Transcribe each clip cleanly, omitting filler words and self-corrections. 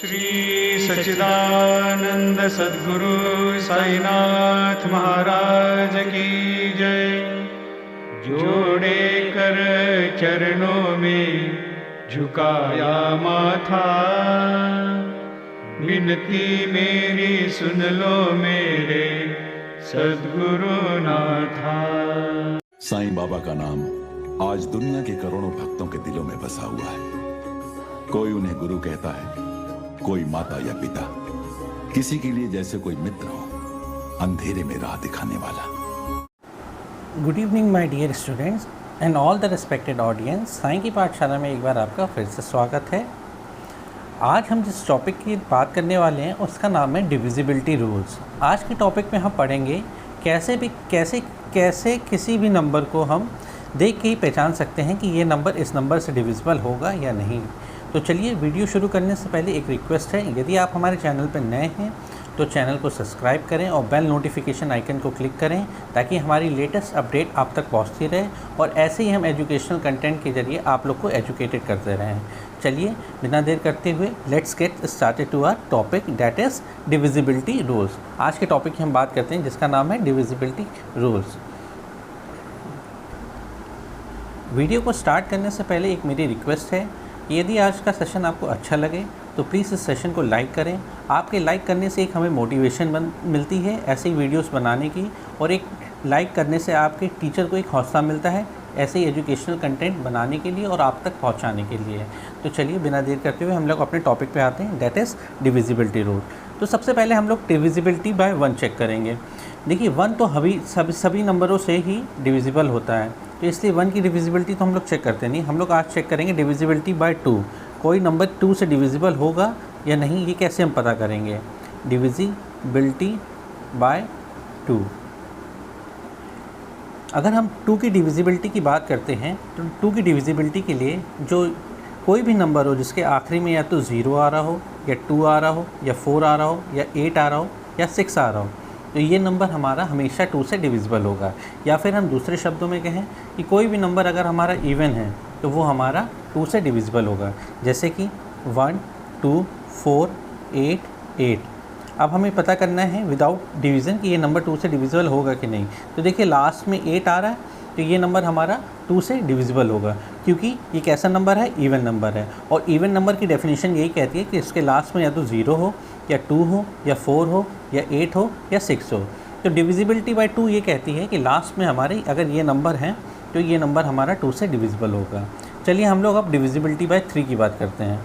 श्री सच्चिदानंद सद्गुरु साईनाथ महाराज की जय। जोड़े कर चरणों में झुकाया माथा, विनती मेरी सुन लो मेरे सद्गुरु नाथा। साईं बाबा का नाम आज दुनिया के करोड़ों भक्तों के दिलों में बसा हुआ है। कोई उन्हें गुरु कहता है, कोई माता या पिता, किसी के लिए जैसे कोई मित्र हो, अंधेरे में राह दिखाने वाला। Good evening my dear students and all the respected audience. Sai की पाठशाला में एक बार आपका फिर से स्वागत है। आज हम जिस टॉपिक की बात करने वाले हैं उसका नाम है डिविजिबिलिटी रूल्स। आज के टॉपिक में हम पढ़ेंगे कैसे किसी भी नंबर को हम देख के ही पहचान सकते हैं कि ये नंबर इस नंबर से डिविजिबल होगा या नहीं। तो चलिए, वीडियो शुरू करने से पहले एक रिक्वेस्ट है, यदि आप हमारे चैनल पर नए हैं तो चैनल को सब्सक्राइब करें और बेल नोटिफिकेशन आइकन को क्लिक करें ताकि हमारी लेटेस्ट अपडेट आप तक पहुंचती रहे और ऐसे ही हम एजुकेशनल कंटेंट के जरिए आप लोग को एजुकेटेड करते रहें। चलिए, बिना देर करते हुए let's get started to our topic, that is divisibility rules. आज के टॉपिक की हम बात करते हैं जिसका नाम है डिविजिबिलिटी रूल्स। वीडियो को स्टार्ट करने से पहले एक मेरी रिक्वेस्ट है, यदि आज का सेशन आपको अच्छा लगे तो प्लीज़ इस सेशन को लाइक करें। आपके लाइक करने से एक हमें मोटिवेशन मिलती है ऐसे ही वीडियोस बनाने की, और एक लाइक करने से आपके टीचर को एक हौसला मिलता है ऐसे ही एजुकेशनल कंटेंट बनाने के लिए और आप तक पहुंचाने के लिए। तो चलिए, बिना देर करते हुए हम लोग अपने टॉपिक पे आते हैं, दैट इज़ डिविजिबिलिटी रूल। तो सबसे पहले हम लोग डिविजिबिलिटी बाय 1 चेक करेंगे। देखिए, 1 तो सभी नंबरों से ही डिविजिबल होता है, तो इसलिए 1 की डिविजिबिलिटी तो हम लोग चेक करते नहीं। हम लोग आज चेक करेंगे डिविजिबिलिटी बाय 2। कोई नंबर 2 से डिविजिबल होगा या नहीं, ये कैसे हम पता करेंगे। Divisibility bye 2। अगर हम 2 की डिविजिबिलिटी की बात करते हैं तो 2 की डिविजिबिलिटी के लिए जो कोई भी नंबर हो जिसके आखिरी में या तो 0 आ रहा हो या 2 आ रहा हो या 4 आ रहा हो या 8 आ रहा हो या 6 आ रहा हो, तो ये नंबर हमारा हमेशा 2 से डिविजिबल होगा। या फिर हम दूसरे शब्दों में कहें कि कोई भी नंबर अगर हमारा इवन है तो वो हमारा 2 से डिविजिबल होगा, जैसे कि 1, 2, 4, 8, 8। अब हमें पता करना है विदाउट डिवीज़न कि ये नंबर 2 से डिविजिबल होगा कि नहीं। तो देखिए, लास्ट में 8 आ रहा है तो ये नंबर हमारा 2 से डिविजिबल होगा, क्योंकि ये कैसा नंबर है, इवन नंबर है। और इवन नंबर की डेफिनेशन यही कहती है कि इसके लास्ट में या तो 0 हो या 2 हो या 4 हो या 8 हो या 6 हो। तो डिविजिबिलिटी बाय 2 ये कहती है कि लास्ट में हमारे अगर ये नंबर हैं तो ये नंबर हमारा 2 से डिविजिबल होगा। चलिए, हम लोग अब डिविजिबिलिटी बाय 3 की बात करते हैं।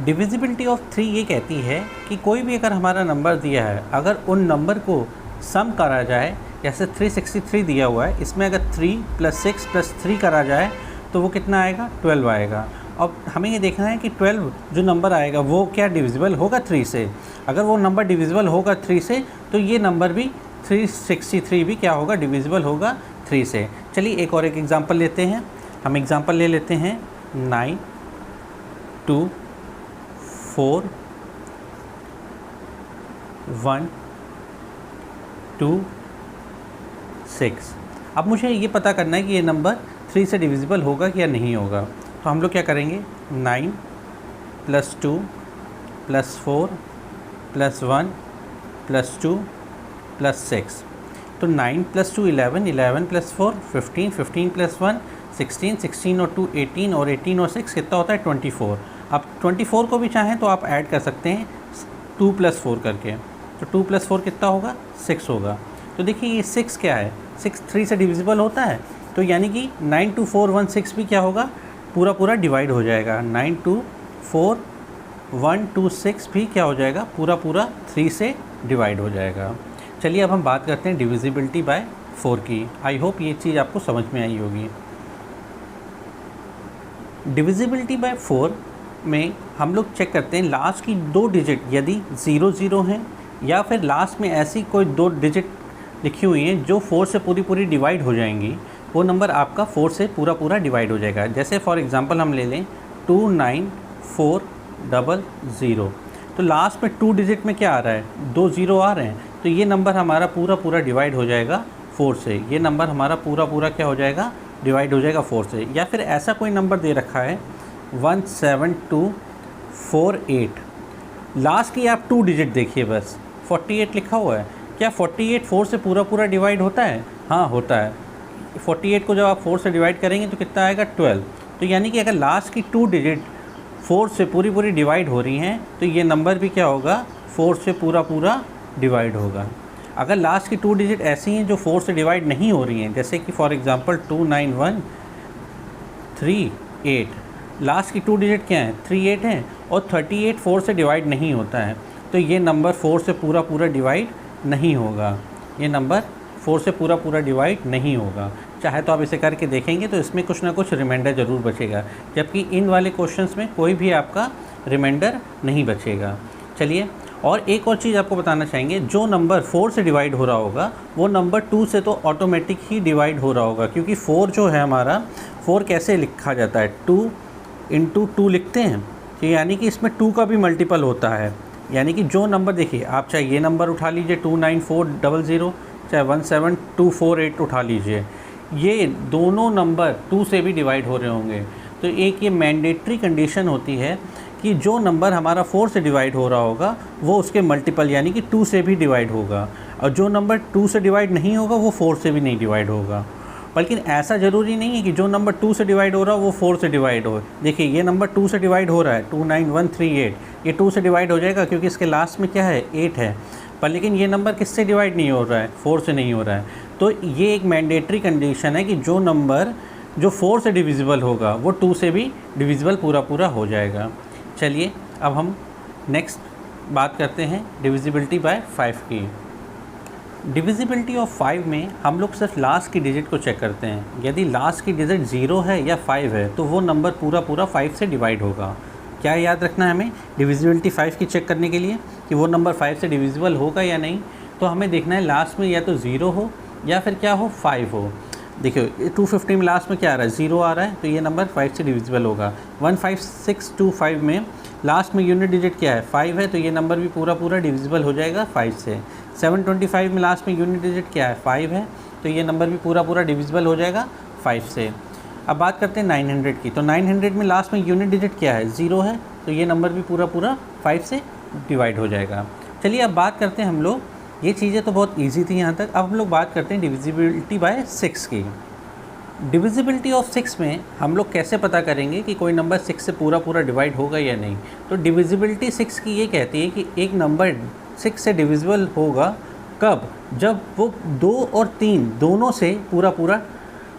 डिविजिबिलिटी ऑफ 3 ये कहती है कि कोई भी अगर हमारा नंबर दिया है, अगर उन नंबर को सम करा जाए, जैसे 363 दिया हुआ है, इसमें अगर 3 + 6 + 3 करा जाए तो वो कितना आएगा, 12 आएगा। अब हमें ये देखना है कि 12 जो नंबर आएगा वो क्या डिविजिबल होगा 3 से। अगर वो नंबर डिविजिबल होगा 3 से तो ये नंबर भी 363 भी क्या होगा, डिविजिबल होगा 3 से। चलिए, एक और एक एग्जांपल लेते हैं। हम एग्जांपल ले लेते हैं 9, 2, 4, 1, 2, 6। अब मुझे ये पता करना है कि ये नंबर 3 से डिविजिबल होगा कि या नहीं होगा। तो हम लोग क्या करेंगे, 9 + 2 + 4 + 1 + 2 + 6। तो 9 + 2 11, 11 + 4 15, 15 + 1 16, 16 और 2 18 और 18 और 6 कितना होता है, 24। अब 24 को भी चाहें तो आप ऐड कर सकते हैं 2 + 4 करके। तो 2 + 4 कितना होगा, 6 होगा। तो देखिए, ये 6 क्या है, 6 3 से डिविजिबल होता है, तो यानी कि 9 2 4 1 6 भी क्या होगा, पूरा डिवाइड हो जाएगा। 9 2 4 1 2 6 भी क्या हो जाएगा, पूरा 3 से डिवाइड हो जाएगा। चलिए, अब हम बात करते हैं डिविजिबिलिटी बाय 4 की। आई होप ये चीज़ आपको समझ में आई होगी। डिविजिबिलिटी बाय 4 में हम लोग चेक करते हैं लास्ट की 2 डिजिट यदि 0 0 हैं, या फिर लास्ट में ऐसी कोई 2 डिजिट लिखी हुई हैं जो 4 से पूरी डिवाइड हो जाएंगी, वो नंबर आपका 4 से पूरा डिवाइड हो जाएगा। जैसे फॉर एग्जांपल हम ले लें 29400। तो लास्ट में 2 डिजिट में क्या आ रहा है, 2 0 आ रहे हैं, तो ये नंबर हमारा पूरा डिवाइड हो जाएगा 4 से। ये नंबर हमारा पूरा क्या हो जाएगा, डिवाइड हो जाएगा 4 से। या फिर ऐसा कोई नंबर दे रखा है 172 48, लास्ट की आप 2 डिजिट देखिए बस, 48 लिखा हुआ है। क्या 48 4 से पूरा पूरा डिवाइड होता है? हाँ होता है। 48 को जब आप 4 से डिवाइड करेंगे तो कितना आएगा? 12। तो यानी कि अगर लास्ट की 2 डिजिट 4 से पूरी पूरी डिवाइड हो रही हैं तो ये नंबर भी क्या होगा? 4 से पूरा पूरा डिवाइड होगा। अगर लास्ट की 2 डिजिट ऐसी हैं जो 4 से डिवाइड नहीं हो रही हैं, जैसे कि फॉर एग्ज़ाम्पल 29138, लास्ट की 2 डिजिट क्या है? 38 हैं, और 38 4 से डिवाइड नहीं होता है, तो ये नंबर 4 से पूरा पूरा डिवाइड नहीं होगा। ये नंबर 4 से पूरा पूरा डिवाइड नहीं होगा। चाहे तो आप इसे करके देखेंगे तो इसमें कुछ ना कुछ रिमाइंडर ज़रूर बचेगा, जबकि इन वाले क्वेश्चंस में कोई भी आपका रिमाइंडर नहीं बचेगा। चलिए, और एक और चीज़ आपको बताना चाहेंगे, जो नंबर 4 से डिवाइड हो रहा होगा वो नंबर 2 से तो ऑटोमेटिक ही डिवाइड हो रहा होगा, क्योंकि 4 जो है हमारा, 4 कैसे लिखा जाता है? 2 × 2 लिखते हैं, तो यानी कि इसमें 2 का भी मल्टीपल होता है। यानी कि जो नंबर देखिए, आप चाहे ये नंबर उठा लीजिए 29400, चाहे 17248 उठा लीजिए, ये दोनों नंबर 2 से भी डिवाइड हो रहे होंगे। तो एक ये मैंडेटरी कंडीशन होती है कि जो नंबर हमारा 4 से डिवाइड हो रहा होगा वो उसके मल्टीपल यानी कि 2 से भी डिवाइड होगा, और जो नंबर 2 से डिवाइड नहीं होगा वो 4 से भी नहीं डिवाइड होगा। लेकिन ऐसा ज़रूरी नहीं है कि जो नंबर 2 से डिवाइड हो रहा है वो 4 से डिवाइड हो। देखिए, ये नंबर 2 से डिवाइड हो रहा है 29138, ये 2 से डिवाइड हो जाएगा क्योंकि इसके लास्ट में क्या है? 8 है। पर लेकिन ये नंबर किससे डिवाइड नहीं हो रहा है? 4 से नहीं हो रहा है। तो ये एक मैंडेटरी कंडीशन है कि जो नंबर जो 4 से डिविजिबल होगा वो 2 से भी डिविजिबल पूरा पूरा हो जाएगा। चलिए, अब हम नेक्स्ट बात करते हैं डिविजिबिलिटी बाय 5 की। डिविजिबिलिटी ऑफ 5 में हम लोग सिर्फ लास्ट की डिजिट को चेक करते हैं। यदि लास्ट की डिजिट 0 है या 5 है तो वो नंबर पूरा पूरा 5 से डिवाइड होगा। क्या याद रखना है हमें डिविजिबिलिटी 5 की चेक करने के लिए कि वो नंबर 5 से डिविजिबल होगा या नहीं? तो हमें देखना है लास्ट में या तो 0 हो या फिर क्या हो? 5 हो। देखिए, 250 में लास्ट में क्या आ रहा है? 0 आ रहा है, तो ये नंबर 5 से डिविजिबल होगा। 15625 में लास्ट में यूनिट डिजिट क्या है? 5 है, तो ये नंबर भी पूरा पूरा डिविजिबल हो जाएगा 5 से। 725 में लास्ट में यूनिट डिजिट क्या है? 5 है, तो ये नंबर भी पूरा पूरा डिविजिबल हो जाएगा 5 से। अब बात करते हैं 900 की। तो 900 में लास्ट में यूनिट डिजिट क्या है? 0 है, तो ये नंबर भी पूरा पूरा 5 से डिवाइड हो जाएगा। चलिए, अब बात करते हैं हम लोग, ये चीज़ें तो बहुत इजी थी यहाँ तक। अब हम लोग बात करते हैं डिविजिबिलिटी बाय 6 की। डिविजिबिलिटी ऑफ 6 में हम लोग कैसे पता करेंगे कि कोई नंबर 6 से पूरा पूरा डिवाइड होगा या नहीं? तो डिविजिबिलिटी 6 की ये कहती है कि एक नंबर 6 से डिविजिबल होगा कब? जब वो 2 और 3 दोनों से पूरा पूरा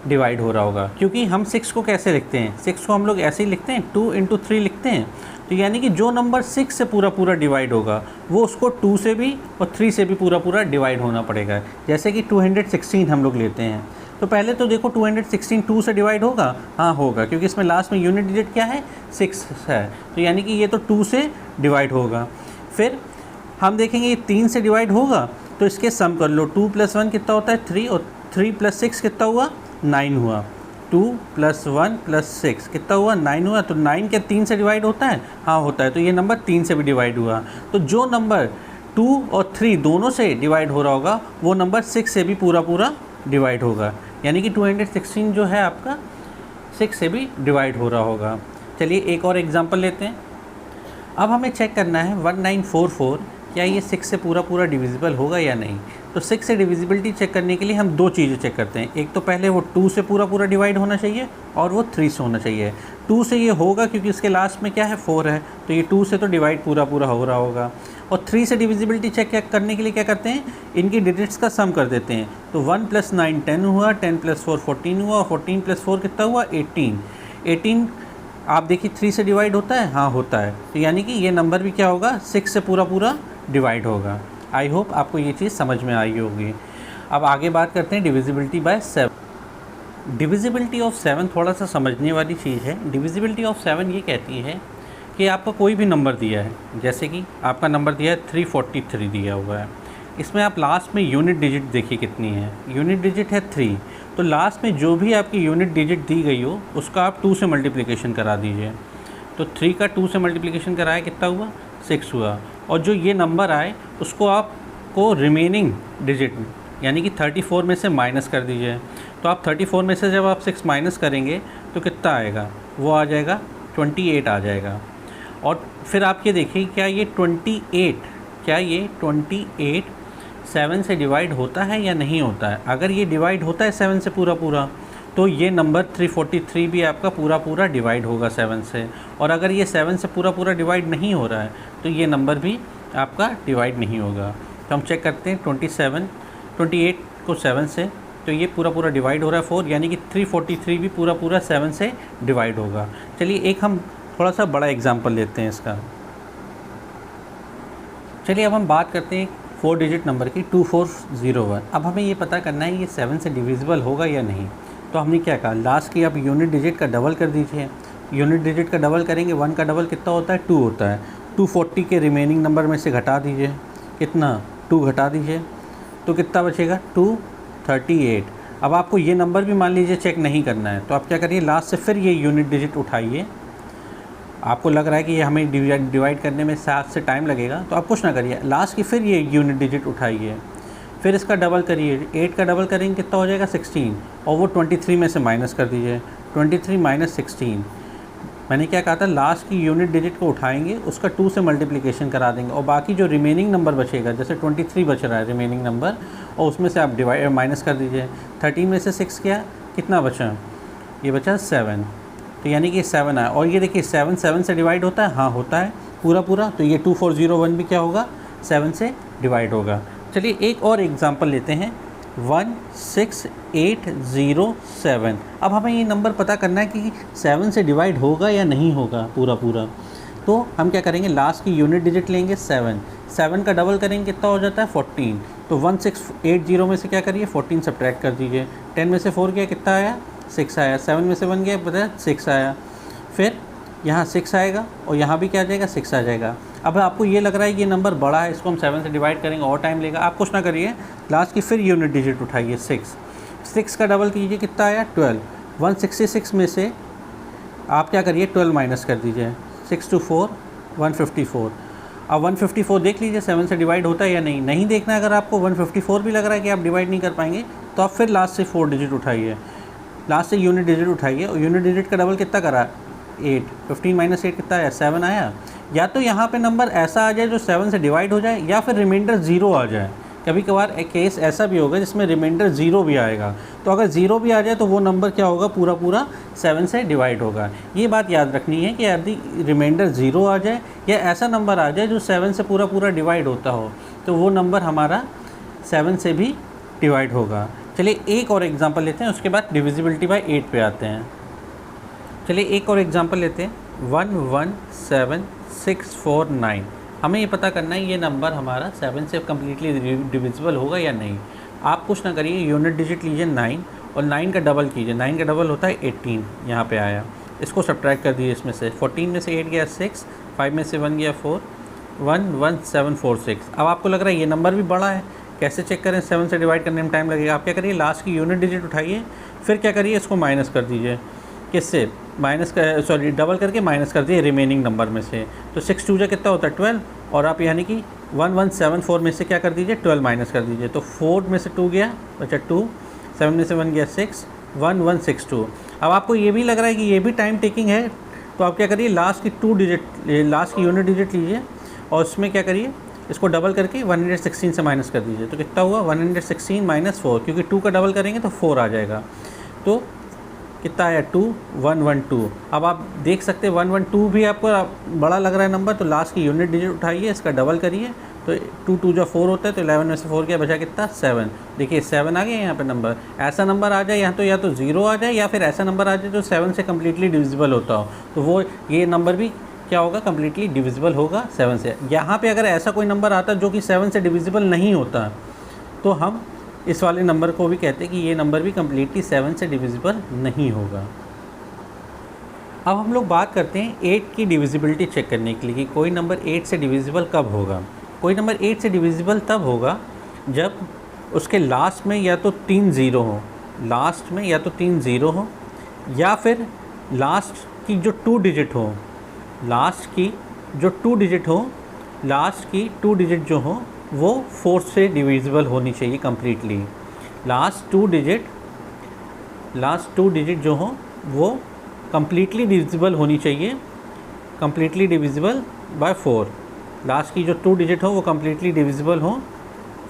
डिवाइड हो रहा होगा। क्योंकि हम 6 को कैसे लिखते हैं? 6 को हम लोग ऐसे ही लिखते हैं, 2 × 3 लिखते हैं। तो यानी कि जो नंबर 6 से पूरा पूरा डिवाइड होगा वो उसको 2 से भी और 3 से भी पूरा पूरा डिवाइड होना पड़ेगा। जैसे कि 216 हम लोग लेते हैं, तो पहले तो देखो 216 2 से डिवाइड होगा? हाँ होगा, क्योंकि इसमें लास्ट में यूनिट डिजिट क्या है? 6 है, तो यानी कि ये तो 2 से डिवाइड होगा। फिर हम देखेंगे ये 3 से डिवाइड होगा, तो इसके सम कर लो। 2 + 1 कितना होता है? 3, और 3 + 6 कितना हुआ? 9 हुआ। 2 + 1 + 6 कितना हुआ? 9 हुआ। तो 9 क्या 3 से डिवाइड होता है? हाँ होता है, तो ये नंबर 3 से भी डिवाइड हुआ। तो जो नंबर 2 और 3 दोनों से डिवाइड हो रहा होगा वो नंबर 6 से भी पूरा पूरा डिवाइड होगा। यानी कि 216 जो है आपका 6 से भी डिवाइड हो रहा होगा। चलिए, एक और एग्जांपल लेते हैं। अब हमें चेक करना है 1944 क्या ये 6 से पूरा पूरा डिविजिबल होगा या नहीं? तो 6 से डिविजिबिलिटी चेक करने के लिए हम 2 चीज़ें चेक करते हैं। एक तो पहले वो 2 से पूरा पूरा डिवाइड होना चाहिए, और वो 3 से होना चाहिए। 2 से ये होगा क्योंकि इसके लास्ट में क्या है? 4 है, तो ये 2 से तो डिवाइड पूरा पूरा हो रहा होगा। और 3 से डिविजिबिलिटी चेक करने के लिए क्या करते हैं? इनकी डिजिट्स का सम कर देते हैं। तो 1 + 9 10 हुआ, 10 + 4 14 हुआ, और 14 + 4 कितना हुआ? 18। 18 आप देखिए 3 से डिवाइड होता है? हाँ होता है, तो यानी कि ये नंबर भी क्या होगा? 6 से पूरा पूरा डिवाइड होगा। आई होप आपको ये चीज़ समझ में आई होगी। अब आगे बात करते हैं डिविजिबिलिटी बाय 7। डिविजिबिलिटी ऑफ 7 थोड़ा सा समझने वाली चीज़ है। डिविजिबिलिटी ऑफ 7 ये कहती है कि आपका कोई भी नंबर दिया है, जैसे कि आपका नंबर दिया है 343 दिया हुआ है। इसमें आप लास्ट में यूनिट डिजिट देखिए कितनी है। यूनिट डिजिट है 3, तो लास्ट में जो भी आपकी यूनिट डिजिट दी गई हो उसका आप 2 से मल्टीप्लिकेशन करा दीजिए। तो 3 का 2 से मल्टीप्लिकेशन कराया कितना हुआ? 6 हुआ। और जो ये नंबर आए उसको आपको रिमेनिंग डिजिट यानी कि 34 में से माइनस कर दीजिए। तो आप 34 में से जब आप 6 माइनस करेंगे तो कितना आएगा? वो आ जाएगा 28 आ जाएगा। और फिर आप ये देखिए क्या ये 28 7 से डिवाइड होता है या नहीं होता है। अगर ये डिवाइड होता है 7 से पूरा तो ये नंबर 343 भी आपका पूरा डिवाइड होगा 7 से। और अगर ये 7 से पूरा डिवाइड नहीं हो रहा है तो ये नंबर भी आपका डिवाइड नहीं होगा। तो हम चेक करते हैं 28 को 7 से, तो ये पूरा डिवाइड हो रहा है 4, यानी कि 343 भी पूरा 7 से डिवाइड होगा। चलिए एक हम थोड़ा सा बड़ा एग्जाम्पल लेते हैं इसका। चलिए अब हम बात करते हैं 4 डिजिट नंबर की 2401। अब हमें ये पता करना है ये 7 से डिविजिबल होगा या नहीं। तो हमने क्या कहा, लास्ट की आप यूनिट डिजिट का डबल कर दीजिए। यूनिट डिजिट का डबल करेंगे, 1 का डबल कितना होता है, 2 होता है। 240 के रिमेनिंग नंबर में से घटा दीजिए, कितना 2 घटा दीजिए, तो कितना बचेगा 238। अब आपको ये नंबर भी मान लीजिए चेक नहीं करना है, तो आप क्या करिए, लास्ट से फिर ये यूनिट डिजिट उठाइए। आपको लग रहा है कि ये हमें डिवाइड करने में 7 से टाइम लगेगा, तो आप कुछ ना करिए, लास्ट की फिर ये यूनिट डिजिट उठाइए, फिर इसका डबल करिए। 8 का डबल करेंगे कितना हो जाएगा 16, और वो 23 में से माइनस कर दीजिए, 23 माइनस 16। मैंने क्या कहा था, लास्ट की यूनिट डिजिट को उठाएंगे, उसका 2 से मल्टीप्लिकेशन करा देंगे, और बाकी जो रिमेनिंग नंबर बचेगा, जैसे 23 बच रहा है रिमेनिंग नंबर, और उसमें से आप माइनस कर दीजिए। 13 में से 6 कितना बचा, ये बचा 7, तो यानी कि 7 आया। और ये देखिए 7 से डिवाइड होता है, हाँ होता है पूरा, तो ये 2401 भी क्या होगा, 7 से डिवाइड होगा। चलिए एक और एग्जांपल लेते हैं, 16807। अब हमें ये नंबर पता करना है कि 7 से डिवाइड होगा या नहीं होगा पूरा। तो हम क्या करेंगे, लास्ट की यूनिट डिजिट लेंगे 7 का डबल करेंगे कितना हो जाता है 14। तो 1680 में से क्या करिए 14 सब्ट्रैक्ट कर दीजिए। 10 में से 4 गया कितना आया 6 आया, 7 में से 1 गया पता है 6 आया, फिर यहाँ 6 आएगा और यहाँ भी क्या आ जाएगा 6 आ जाएगा। अब आपको ये लग रहा है कि ये नंबर बड़ा है, इसको हम 7 से डिवाइड करेंगे और टाइम लेगा, आप कुछ ना करिए, लास्ट की फिर यूनिट डिजिट उठाइए 6 का डबल कीजिए कितना आया 12। 166 में से आप क्या करिए 12 माइनस कर दीजिए, 6 to 4 154। अब 154 देख लीजिए 7 से डिवाइड होता है या नहीं देखना है। अगर आपको 154 भी लग रहा है कि आप डिवाइड नहीं कर पाएंगे, तो आप फिर लास्ट से 4 डिजिट उठाइए, लास्ट से यूनिट डिजिट उठाइए, और यूनिट डिजिट का डबल कितना करा 8। 15 माइनस 8 कितना आया 7 आया। या तो यहाँ पे नंबर ऐसा आ जाए जो 7 से डिवाइड हो जाए, या फिर रिमाइंडर 0 आ जाए। कभी कभार एक केस ऐसा भी होगा जिसमें रिमाइंडर 0 भी आएगा, तो अगर 0 भी आ जाए तो वो नंबर क्या होगा, पूरा 7 से डिवाइड होगा। ये बात याद रखनी है कि यदि रिमाइंडर 0 आ जाए या ऐसा नंबर आ जाए जो 7 से पूरा डिवाइड होता हो, तो वो नंबर हमारा 7 से भी डिवाइड होगा। चलिए एक और एग्जांपल लेते हैं, उसके बाद डिविजिबिलिटी बाय 8 पे आते हैं। चलिए एक और एग्जांपल लेते हैं, 117649। हमें ये पता करना है ये नंबर हमारा 7 से कम्प्लीटली डिविजिबल होगा या नहीं। आप कुछ ना करिए, यूनिट डिजिट लीजिए 9 और 9 का डबल कीजिए, 9 का डबल होता है 18, यहाँ पे आया, इसको सब्ट्रैक्ट कर दीजिए इसमें से। 14 में से 8 गया 6, 5 में से 1 गया 4, 11746। अब आपको लग रहा है ये नंबर भी बड़ा है, कैसे चेक करें, 7 से डिवाइड करने में टाइम लगेगा। आप क्या करिए, लास्ट की यूनिट डिजिट उठाइए, फिर क्या करिए इसको माइनस कर दीजिए, किससे डबल करके माइनस कर दिए रिमेनिंग नंबर में से। तो 6 2 कितना होता है 12, और आप यानी कि 1174 में से क्या कर दीजिए 12 माइनस कर दीजिए। तो 4 में से 2 गया बचा 2, 7 में से 1 गया 6, 1162। अब आपको ये भी लग रहा है कि ये भी टाइम टेकिंग है, तो आप क्या करिए, लास्ट की यूनिट डिजिट लीजिए और उसमें क्या करिए, इसको डबल करके 116 से माइनस कर दीजिए। तो कितना हुआ 116 माइनस 4, क्योंकि 2 का डबल करेंगे तो 4 आ जाएगा। तो कितना आया 2112। अब आप देख सकते हैं 112 भी आपको बड़ा लग रहा है नंबर, तो लास्ट की यूनिट डिजिट उठाइए, इसका डबल करिए, तो 2 2 जो 4 होता है, तो 11 में से 4 गया बचा कितना 7। देखिए 7 आ गया यहाँ पे नंबर। ऐसा नंबर आ जाए या तो 0 आ जाए, या फिर ऐसा नंबर आ जाए जो 7 से कम्प्लीटली डिविजिबल होता हो, तो वो ये नंबर भी क्या होगा, कम्प्लीटली डिविजिबल होगा 7 से। यहाँ पे अगर ऐसा कोई नंबर आता है जो कि 7 से डिविजिबल नहीं होता, तो हम इस वाले नंबर को भी कहते हैं कि ये नंबर भी कम्प्लीटली 7 से डिविजिबल नहीं होगा। अब हम लोग बात करते हैं 8 की डिविजिबिलिटी चेक करने के लिए कि कोई नंबर 8 से डिविजिबल कब होगा। कोई नंबर 8 से डिविजिबल तब होगा जब उसके लास्ट में या तो 3 ज़ीरो हो, लास्ट में या तो 3 ज़ीरो हो, या फिर लास्ट की जो 2 डिजिट हो, लास्ट की जो 2 डिजिट हो, लास्ट की 2 डिजिट जो हो वो 4 से डिविजिबल होनी चाहिए कम्प्लीटली। लास्ट 2 डिजिट जो हो वो कम्प्लीटली डिविजिबल होनी चाहिए कम्प्लीटली डिविजिबल बाय 4, लास्ट की जो 2 डिजिट हो वो कम्प्लीटली डिविजिबल हो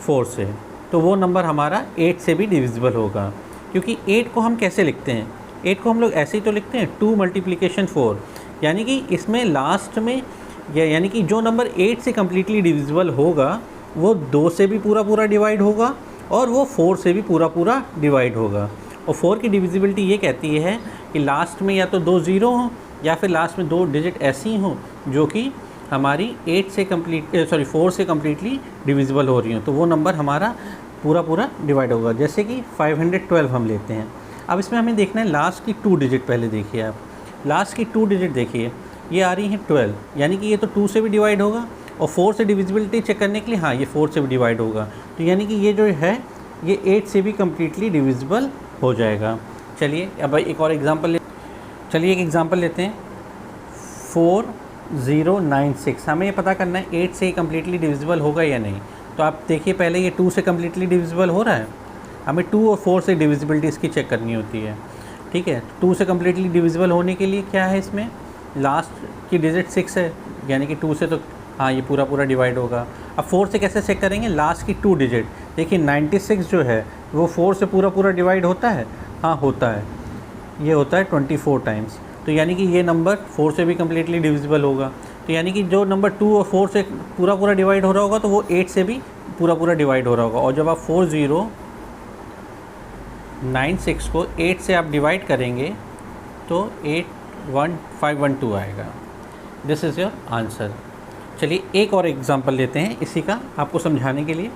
4 से, तो वो नंबर हमारा 8 से भी डिविजिबल होगा। क्योंकि 8 को हम कैसे लिखते हैं, 8 को हम लोग ऐसे ही तो लिखते हैं 2 मल्टीप्लिकेशन 4, यानी कि इसमें लास्ट में यानी कि जो नंबर 8 से कम्प्लीटली डिविजिबल होगा वो 2 से भी पूरा डिवाइड होगा और वो 4 से भी पूरा डिवाइड होगा। और 4 की डिविजिबिलिटी ये कहती है कि लास्ट में या तो 2 ज़ीरो हों या फिर लास्ट में 2 डिजिट ऐसी हों जो कि हमारी 4 से कम्प्लीटली डिविजिबल हो रही हूँ, तो वो नंबर हमारा पूरा डिवाइड होगा। जैसे कि 512 हम लेते हैं। अब इसमें हमें देखना है लास्ट की 2 डिजिट, पहले देखिए आप लास्ट की 2 डिजिट देखिए, ये आ रही है 12, यानी कि ये तो 2 से भी डिवाइड होगा और 4 से डिविजिबिलिटी चेक करने के लिए हाँ ये 4 से भी डिवाइड होगा, तो यानी कि ये जो है ये 8 से भी कम्प्लीटली डिविजिबल हो जाएगा। चलिए अब एक और एग्जांपल लेते हैं 4096। हमें ये पता करना है 8 से कम्प्लीटली डिविजिबल होगा या नहीं। तो आप देखिए पहले ये 2 से कम्प्लीटली डिविजिबल हो रहा है, हमें 2 और 4 से डिविजिबिलिटी इसकी चेक करनी होती है, ठीक है। 2 से कम्प्लीटली डिविजिबल होने के लिए क्या है, इसमें लास्ट की डिजिट 6 है, यानी कि 2 से तो हाँ ये पूरा डिवाइड होगा। अब 4 से कैसे चेक करेंगे, लास्ट की 2 डिजिट देखिए 96 जो है वो 4 से पूरा डिवाइड होता है, हाँ होता है, ये होता है 24 टाइम्स, तो यानी कि ये नंबर 4 से भी कम्प्लीटली डिविजिबल होगा। तो यानी कि जो नंबर 2 और 4 से पूरा डिवाइड हो रहा होगा तो वो 8 से भी पूरा डिवाइड हो रहा होगा। और जब आप 4096 को 8 से आप डिवाइड करेंगे तो 81512 आएगा। This is your answer. चलिए एक और एग्जांपल लेते हैं इसी का आपको समझाने के लिए,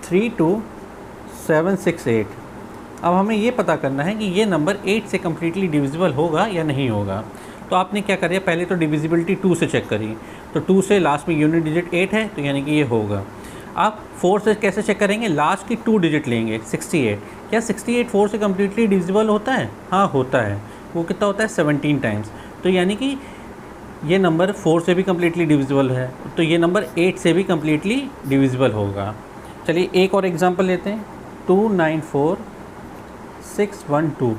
32768। अब हमें ये पता करना है कि ये नंबर 8 से कम्प्लीटली डिविजिबल होगा या नहीं होगा। तो आपने क्या करिए, पहले तो डिविजिबिलिटी 2 से चेक करिए, तो 2 से लास्ट में यूनिट डिजिट 8 है, तो यानी कि ये होगा। आप 4 से कैसे चेक करेंगे, लास्ट की 2 डिजिट लेंगे 68। क्या 68 4 से कम्प्लीटली डिविजिबल होता है, हाँ होता है, वो कितना होता है 17 टाइम्स, तो यानी कि ये नंबर 4 से भी कम्प्लीटली डिविजिबल है, तो ये नंबर 8 से भी कम्प्लीटली डिविजिबल होगा। चलिए एक और एग्जांपल लेते हैं, 294612।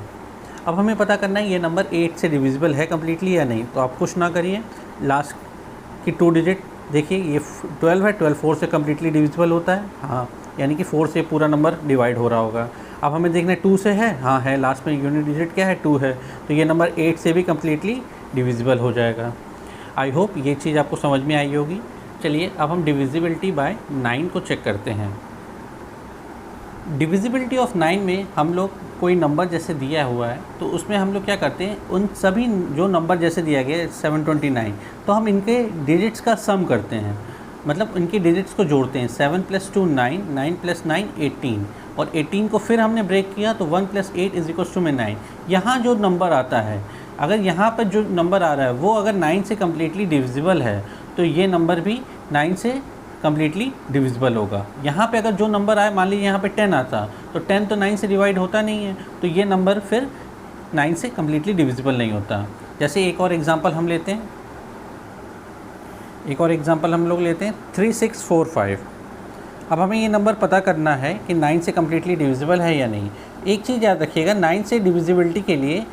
अब हमें पता करना है ये नंबर 8 से डिविजिबल है कम्प्लीटली या नहीं। तो आप कुछ ना करिए, लास्ट की 2 डिजिट देखिए, ये 12 है, 12 4 से कम्प्लीटली डिविजिबल होता है, हाँ यानी कि 4 से पूरा नंबर डिवाइड हो रहा होगा। अब हमें देखना है 2 से है, हाँ है, लास्ट में यूनिट डिजिट क्या है 2 है, तो ये नंबर 8 से भी कम्प्लीटली डिविजिबल हो जाएगा। आई होप ये चीज़ आपको समझ में आई होगी। चलिए अब हम डिविजिबिलिटी बाय 9 को चेक करते हैं। डिविजिबिलिटी ऑफ 9 में हम लोग कोई नंबर जैसे दिया हुआ है तो उसमें हम लोग क्या करते हैं, उन सभी जो नंबर जैसे दिया गया है 729, तो हम इनके डिजिट्स का सम करते हैं, मतलब इनके डिजिट्स को जोड़ते हैं। 7 + 2 9, 9 + 9 18, और 18 को फिर हमने ब्रेक किया तो 1 + 8 = 9। यहाँ जो नंबर आता है, अगर यहाँ पर जो नंबर आ रहा है वो अगर 9 से कम्प्लीटली डिविजिबल है तो ये नंबर भी 9 से कम्प्लीटली डिविजिबल होगा। यहाँ पे अगर जो नंबर आए, मान लीजिए यहाँ पे 10 आता, तो 10 तो 9 से डिवाइड होता नहीं है, तो ये नंबर फिर 9 से कम्प्लीटली डिविजिबल नहीं होता। जैसे एक और एग्जांपल हम लेते हैं, 3645। अब हमें ये नंबर पता करना है कि 9 से कम्प्लीटली डिविजिबल है या नहीं। एक चीज़ याद रखिएगा, 9 से डिविजिबिलिटी के लिए,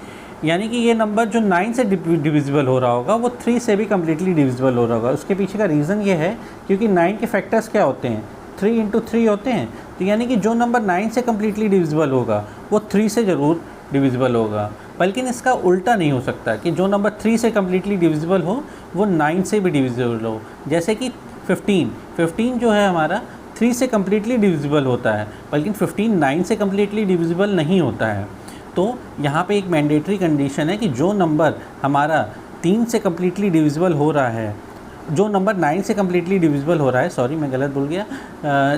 यानी कि ये नंबर जो 9 से डिविजिबल हो रहा होगा वो 3 से भी कम्प्लीटली डिविजिबल हो रहा होगा। उसके पीछे का रीज़न ये है क्योंकि 9 के फैक्टर्स क्या होते हैं, 3 × 3 होते हैं, तो यानी कि जो नंबर 9 से कम्प्लीटली डिविजिबल होगा वो 3 से ज़रूर डिविजिबल होगा। बल्कि इसका उल्टा नहीं हो सकता कि जो नंबर 3 से कम्प्लीटली डिविजिबल हो वो 9 से भी डिविजिबल हो। जैसे कि 15 जो है हमारा 3 से कम्प्लीटली डिविजिबल होता है, बल्कि 15 9 से कम्प्लीटली डिविजिबल नहीं होता है। तो यहाँ पे एक मैंडेटरी कंडीशन है कि जो नंबर हमारा 3 से कम्प्लीटली डिविजिबल हो रहा है, जो नंबर 9 से कम्प्लीटली डिविजिबल हो रहा है, सॉरी मैं गलत बोल गया,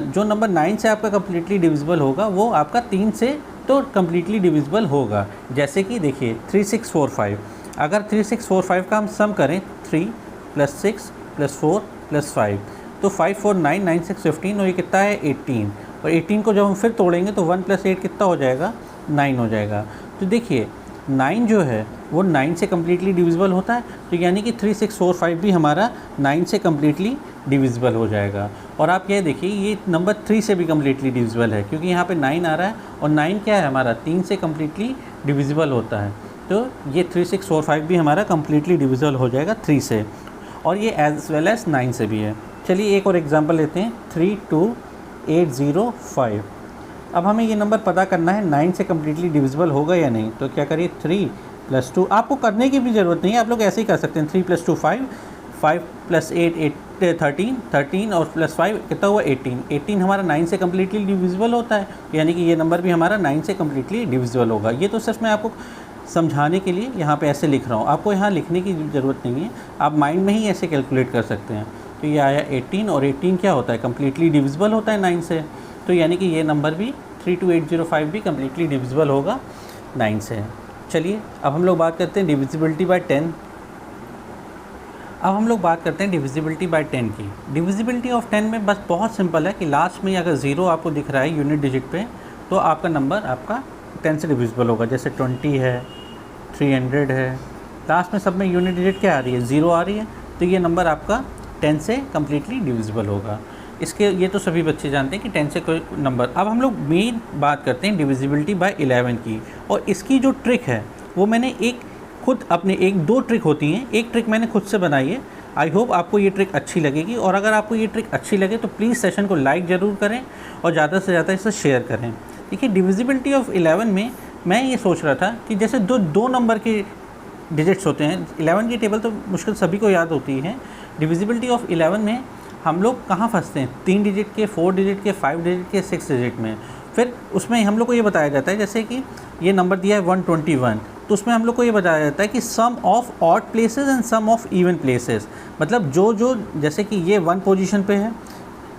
जो नंबर 9 से आपका कम्प्लीटली डिविजिबल होगा वो आपका 3 से तो कम्प्लीटली डिविजिबल होगा। जैसे कि देखिए 3645, अगर 3645 का हम सम करें 3 + 6 + 4 + 5, तो 5 4 9 9 6 15, और ये कितना है 18, और 18 को जब हम फिर तोड़ेंगे तो 1 + 8 कितना हो जाएगा 9 हो जाएगा। तो देखिए 9 जो है वो 9 से कम्प्लीटली डिविजिबल होता है, तो यानी कि 3645 भी हमारा 9 से कम्प्लीटली डिविजिबल हो जाएगा। और आप ये देखिए ये नंबर 3 से भी कम्प्लीटली डिविजिबल है क्योंकि यहाँ पे 9 आ रहा है, और 9 क्या है हमारा 3 से कम्प्लीटली डिविजिबल होता है, तो ये 3645 भी हमारा कम्प्लीटली डिविजिबल हो जाएगा 3 से। और ये एज वेल एज 9 से भी है। चलिए एक और एग्जांपल लेते हैं, 32805। अब हमें ये नंबर पता करना है 9 से कम्प्लीटली डिविजिबल होगा या नहीं। तो क्या करिए, 3 + 2, आपको करने की भी ज़रूरत नहीं है, आप लोग ऐसे ही कर सकते हैं। 3 + 2 5, 5 + 8 13, 13 और +5 कितना हुआ 18। 18 हमारा 9 से कम्प्लीटली डिविजिबल होता है, यानी कि ये नंबर भी हमारा 9 से कम्प्लीटली डिविजिबल होगा। ये तो सिर्फ मैं आपको समझाने के लिए यहाँ पे ऐसे लिख रहा हूँ, आपको यहाँ लिखने की ज़रूरत नहीं है, आप माइंड में ही ऐसे कैलकुलेट कर सकते हैं। तो ये आया 18 और 18 क्या होता है, कम्प्लीटली डिविजिबल होता है 9 से। तो यानी कि ये नंबर भी 32805 भी कम्प्लीटली डिविजिबल होगा 9 से। चलिए अब हम लोग बात करते हैं डिविजिबिलिटी बाय 10। अब हम लोग बात करते हैं डिविजिबिलिटी बाय 10 की। डिविजिबिलिटी ऑफ 10 में बस बहुत सिंपल है कि लास्ट में अगर 0 आपको दिख रहा है यूनिट डिजिट पे, तो आपका नंबर आपका 10 से डिविजिबल होगा। जैसे 20 है, 300 है, लास्ट में सब में यूनिट डिजिट क्या आ रही है, 0 आ रही है, तो ये नंबर आपका 10 से कम्प्लीटली डिविजिबल होगा। इसके ये तो सभी बच्चे जानते हैं कि 10 से कोई नंबर। अब हम लोग मेन बात करते हैं डिविजिबिलिटी बाय 11 की, और इसकी जो ट्रिक है वो मैंने खुद अपने 1-2 ट्रिक होती हैं, एक ट्रिक मैंने खुद से बनाई है। आई होप आपको ये ट्रिक अच्छी लगेगी, और अगर आपको ये ट्रिक अच्छी लगे तो प्लीज़ सेशन को लाइक ज़रूर करें और ज़्यादा से ज़्यादा इसे शेयर करें। देखिए डिविजिबिलिटी ऑफ 11 में मैं ये सोच रहा था कि जैसे दो नंबर के डिजिट्स होते हैं, 11 की टेबल तो मुश्किल सभी को याद होती है। डिविजिबिलिटी ऑफ 11 में हम लोग कहाँ फंसते हैं, 3 डिजिट के, 4 डिजिट के, 5 डिजिट के, 6 डिजिट में। फिर उसमें हम लोग को ये बताया जाता है, जैसे कि ये नंबर दिया है 121, तो उसमें हम लोग को ये बताया जाता है कि sum of odd places and sum of even places. मतलब जो जैसे कि ये 1 पोजीशन पे है,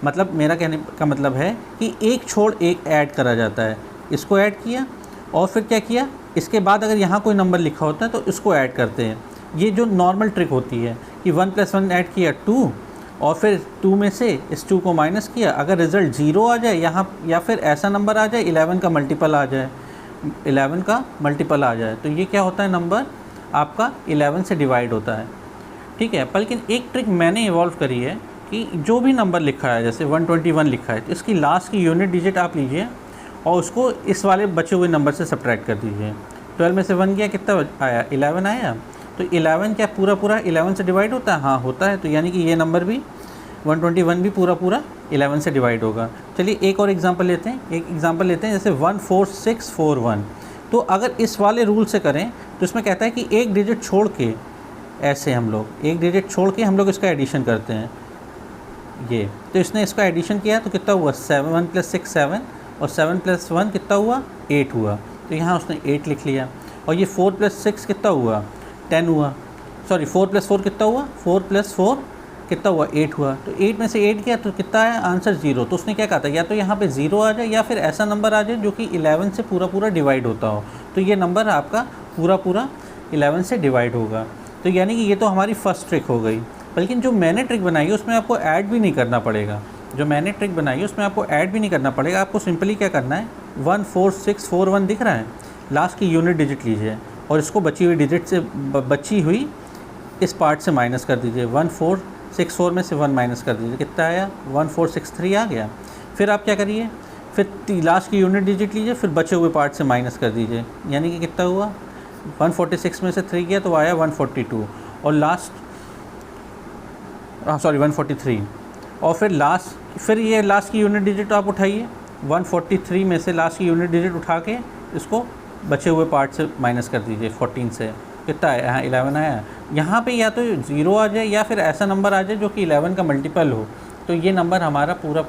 मतलब मेरा कहने का मतलब है कि एक छोड़ एक ऐड करा जाता है। इसको ऐड किया और फिर क्या किया, इसके बाद अगर यहाँ कोई नंबर लिखा होता है तो इसको ऐड करते हैं। ये जो नॉर्मल ट्रिक होती है कि 1 + 1 ऐड किया 2, और फिर 2 में से इस 2 को माइनस किया, अगर रिज़ल्ट 0 आ जाए यहाँ, या फिर ऐसा नंबर आ जाए 11 का मल्टीपल आ जाए, 11 का मल्टीपल आ जाए, तो ये क्या होता है, नंबर आपका 11 से डिवाइड होता है। ठीक है, लेकिन एक ट्रिक मैंने इवॉल्व करी है कि जो भी नंबर लिखा है, जैसे 121 लिखा है, तो इसकी लास्ट की यूनिट डिजिट आप लीजिए और उसको इस वाले बचे हुए नंबर से सब्ट्रैक्ट कर दीजिए। 12 में से 1 गया, कितना आया, 11 आया। तो 11 क्या पूरा 11 से डिवाइड होता है, हाँ होता है। तो यानी कि ये नंबर भी 121 भी पूरा 11 से डिवाइड होगा। चलिए एक और एग्जांपल लेते हैं, जैसे 14641। तो अगर इस वाले रूल से करें तो इसमें कहता है कि एक डिजिट छोड़ के, ऐसे हम लोग एक डिजिट छोड़ के हम लोग इसका एडिशन करते हैं। ये तो इसने इसका एडिशन किया तो कितना हुआ, 7 + 6 7, और 7 + 1 कितना हुआ, 8 हुआ। तो यहाँ उसने 8 लिख लिया। और ये 4 + 6 कितना हुआ, 10 हुआ। सॉरी 4 + 4 कितना हुआ, 4 + 4 कितना हुआ, 8 हुआ। तो 8 में से 8 गया तो कितना है, आंसर 0। तो उसने क्या कहा था, या तो यहाँ पे 0 आ जाए या फिर ऐसा नंबर आ जाए जो कि 11 से पूरा डिवाइड होता हो। तो ये नंबर आपका पूरा 11 से डिवाइड होगा। तो यानी कि ये तो हमारी फर्स्ट ट्रिक हो गई। लेकिन जो मैंने ट्रिक बनाई है उसमें आपको ऐड भी नहीं करना पड़ेगा। आपको सिंपली क्या करना है, 14641 दिख रहा है, लास्ट की यूनिट डिजिट लीजिए और इसको बची हुई डिजिट से बची हुई इस पार्ट से माइनस कर दीजिए। 1464 में से 1 माइनस कर दीजिए, कितना आया, 1463 आ गया। फिर आप क्या करिए, फिर लास्ट की यूनिट डिजिट लीजिए, फिर बचे हुए पार्ट से माइनस कर दीजिए, यानी कि कितना हुआ, 146 में से 3 गया तो आया 142, और 143। और फिर ये लास्ट की यूनिट डिजिट आप उठाइए, 143 में से लास्ट की यूनिट डिजिट उठा के इसको बचे हुए पार्ट से माइनस कर दीजिए 14 से, कितना आया, यहाँ 11 आया। यहाँ पे या तो 0 आ जाए या फिर ऐसा नंबर आ जाए जो कि 11 का मल्टीपल हो, तो ये नंबर हमारा पूरा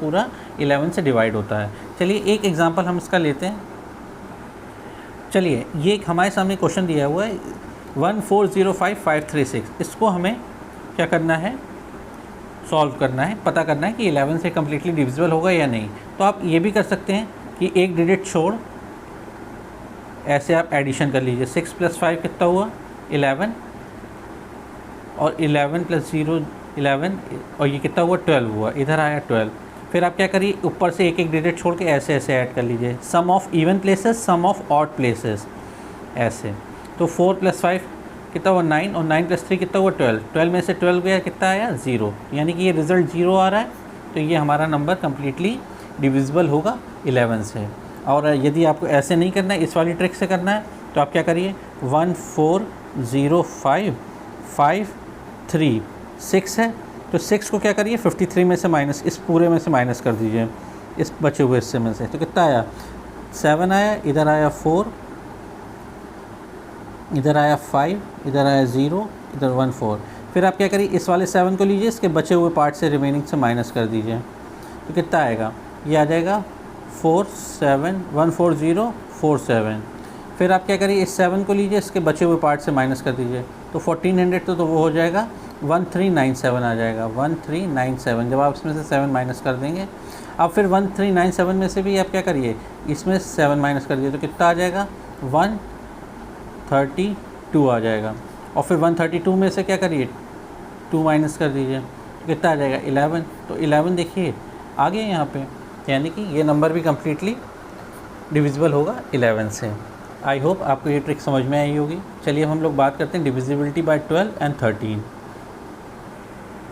11 से डिवाइड होता है। चलिए एक एग्जांपल हम इसका लेते हैं। चलिए ये हमारे सामने क्वेश्चन दिया हुआ है 1405536। इसको हमें क्या करना है, सॉल्व करना है, पता करना है कि 11 से कम्प्लीटली डिविजिबल होगा या नहीं। तो आप ये भी कर सकते हैं कि एक डिजिट छोड़ ऐसे आप एडिशन कर लीजिए। 6 + 5 कितना हुआ, 11, और 11 + 0 11, और ये कितना हुआ, 12 हुआ, इधर आया 12। फिर आप क्या करिए, ऊपर से एक डिजिट छोड़ के ऐसे ऐड कर लीजिए, sum of even places, sum of odd places, ऐसे। तो 4 + 5 कितना हुआ, 9, और 9 + 3 कितना हुआ, 12। 12 में से 12 गया, कितना आया, 0, यानी कि ये रिज़ल्ट 0 आ रहा है। तो ये हमारा नंबर कम्प्लीटली डिविजिबल होगा 11 से। और यदि आपको ऐसे नहीं करना है, इस वाली ट्रिक से करना है, तो आप क्या करिए, 14055 3 6 है, तो 6 को क्या करिए 53 में से माइनस, इस पूरे में से माइनस कर दीजिए, इस बचे हुए हिस्से में से। तो कितना आया 7 आया, इधर आया 4, इधर आया 5, इधर आया 0, इधर 1 4। फिर आप क्या करिए इस वाले 7 को लीजिए, इसके बचे हुए पार्ट से रिमेनिंग से माइनस कर दीजिए। तो कितना आएगा, ये आ जाएगा 4 7 1 4 0 4 7। फिर आप क्या करिए इस 7 को लीजिए, इसके बचे हुए पार्ट से माइनस कर दीजिए। तो 1400 तो वो हो जाएगा 1397 आ जाएगा, 1397। जब आप इसमें से 7 माइनस कर देंगे, अब फिर 1397 में से भी आप क्या करिए इसमें 7 माइनस कर दीजिए, तो कितना आ जाएगा 132 आ जाएगा। और फिर 132 में से क्या करिए 2 माइनस कर दीजिए, तो कितना आ जाएगा 11। तो 11 देखिए आ गया यहाँ पे, यानी कि ये नंबर भी कम्प्लीटली डिविजिबल होगा 11 से। आई होप आपको ये ट्रिक समझ में आई होगी। चलिए अब हम लोग बात करते हैं डिविजिबिलिटी बाय 12 एंड 13।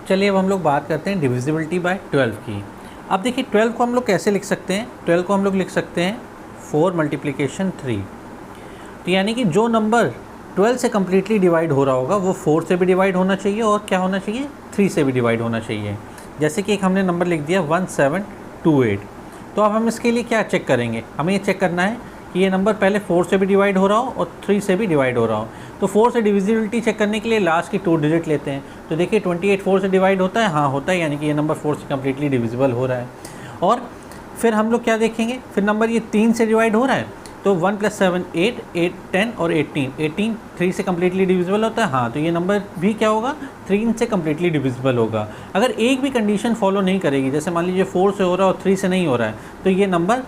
चलिए अब हम लोग बात करते हैं डिविजिबिलिटी बाय 12 की। अब देखिए 12 को हम लोग कैसे लिख सकते हैं, 12 को हम लोग लिख सकते हैं 4 मल्टीप्लिकेशन 3। तो यानी कि जो नंबर 12 से कम्प्लीटली डिवाइड हो रहा होगा वो 4 से भी डिवाइड होना चाहिए और क्या होना चाहिए 3 से भी डिवाइड होना चाहिए। जैसे कि एक हमने नंबर लिख दिया 1728। तो अब हम इसके लिए क्या चेक करेंगे, हमें ये चेक करना है कि ये नंबर पहले 4 से भी डिवाइड हो रहा हो और 3 से भी डिवाइड हो रहा हो। तो 4 से डिविजिबिलिटी चेक करने के लिए लास्ट की 2 डिजिट लेते हैं। तो देखिए 28 4 से डिवाइड होता है, हाँ होता है, यानी कि ये नंबर 4 से कम्प्लीटली डिविजिबल हो रहा है। और फिर हम लोग क्या देखेंगे, फिर नंबर ये 3 से डिवाइड हो रहा है, तो 1 + 7 8 8 10 और 18 3 से कम्प्लीटली डिविजिबल होता है, हाँ तो ये नंबर भी क्या होगा 3 से कम्प्लीटली डिविजिबल होगा। अगर एक भी कंडीशन फॉलो नहीं करेगी, जैसे मान लीजिए 4 से हो रहा है और 3 से नहीं हो रहा है, तो ये नंबर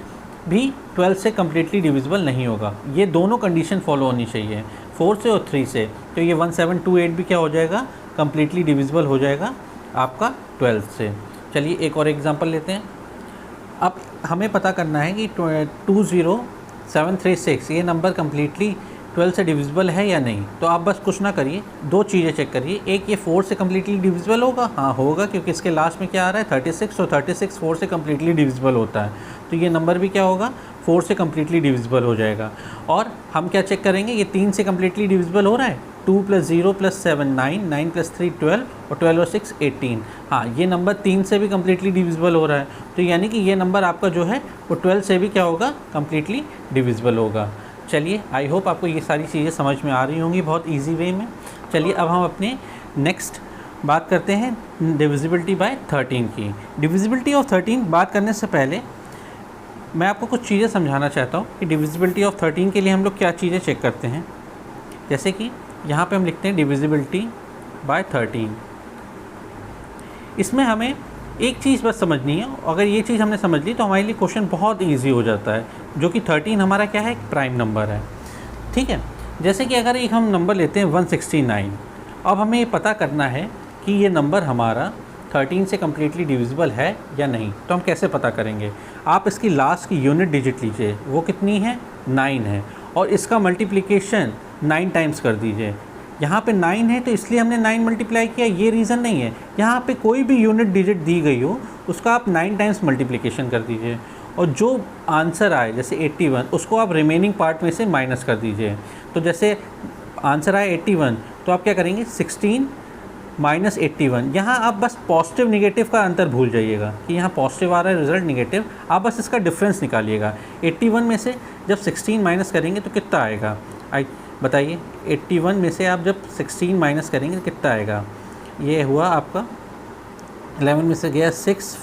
भी 12 से कम्प्लीटली डिविजिबल नहीं होगा। ये दोनों कंडीशन फॉलो होनी चाहिए, 4 से और 3 से। तो ये 1728 भी क्या हो जाएगा कम्प्लीटली डिविजिबल हो जाएगा आपका 12 से। चलिए एक और एग्जांपल लेते हैं। अब हमें पता करना है कि 20736 ये नंबर कम्प्लीटली 12 से डिविजिबल है या नहीं। तो आप बस कुछ ना करिए, 2 चीज़ें चेक करिए। एक, ये 4 से कम्प्लीटली डिविजिबल होगा, हाँ होगा, क्योंकि इसके लास्ट में क्या आ रहा है 36, और 36 4 से कम्प्लीटली डिविजिबल होता है। तो ये नंबर भी क्या होगा 4 से कम्प्लीटली डिविजिबल हो जाएगा। और हम क्या चेक करेंगे, ये 3 से कम्प्लीटली डिविजिबल हो रहा है, 2 + 0 + 7 9 9 + 3 12 और 12 और 6 18। हाँ ये नंबर 3 से भी कम्प्लीटली डिविजिबल हो रहा है। तो यानी कि ये नंबर आपका जो है वो 12 से भी क्या होगा कम्प्लीटली डिविजिबल होगा। चलिए आई होप आपको ये सारी चीज़ें समझ में आ रही होंगी बहुत ईजी वे में। चलिए अब हम अपने नेक्स्ट बात करते हैं डिविजिबिलिटी बाय 13 की। डिविजिबिलिटी ऑफ 13 बात करने से पहले मैं आपको कुछ चीज़ें समझाना चाहता हूँ कि डिविजिबिलिटी ऑफ 13 के लिए हम लोग क्या चीज़ें चेक करते हैं। जैसे कि यहाँ पे हम लिखते हैं डिविजिबिलिटी बाय 13। इसमें हमें एक चीज़ बस समझनी है, अगर ये चीज़ हमने समझ ली तो हमारे लिए क्वेश्चन बहुत इजी हो जाता है, जो कि 13 हमारा क्या है एक प्राइम नंबर है। ठीक है, जैसे कि अगर एक हम नंबर लेते हैं 169। अब हमें ये पता करना है कि ये नंबर हमारा 13 से कम्प्लीटली डिविजिबल है या नहीं। तो हम कैसे पता करेंगे, आप इसकी लास्ट की यूनिट डिजिट लीजिए, वो कितनी है 9 है, और इसका मल्टीप्लिकेशन 9 टाइम्स कर दीजिए। यहाँ पे 9 है तो इसलिए हमने 9 मल्टीप्लाई किया, ये रीज़न नहीं है। यहाँ पे कोई भी यूनिट डिजिट दी गई हो उसका आप 9 टाइम्स मल्टीप्लिकेशन कर दीजिए, और जो आंसर आए जैसे 81 उसको आप रिमेनिंग पार्ट में से माइनस कर दीजिए। तो जैसे आंसर आए 81 तो आप क्या करेंगे 16 - 81। यहाँ आप बस पॉजिटिव निगेटिव का अंतर भूल जाइएगा कि यहाँ पॉजिटिव आ रहा है रिजल्ट निगेटिव, आप बस इसका डिफरेंस निकालिएगा। 81 में से जब 16 माइनस करेंगे तो कितना आएगा, बताइए। 81 में से आप जब 16 माइनस करेंगे तो कितना आएगा, ये हुआ आपका 11 में से गया 6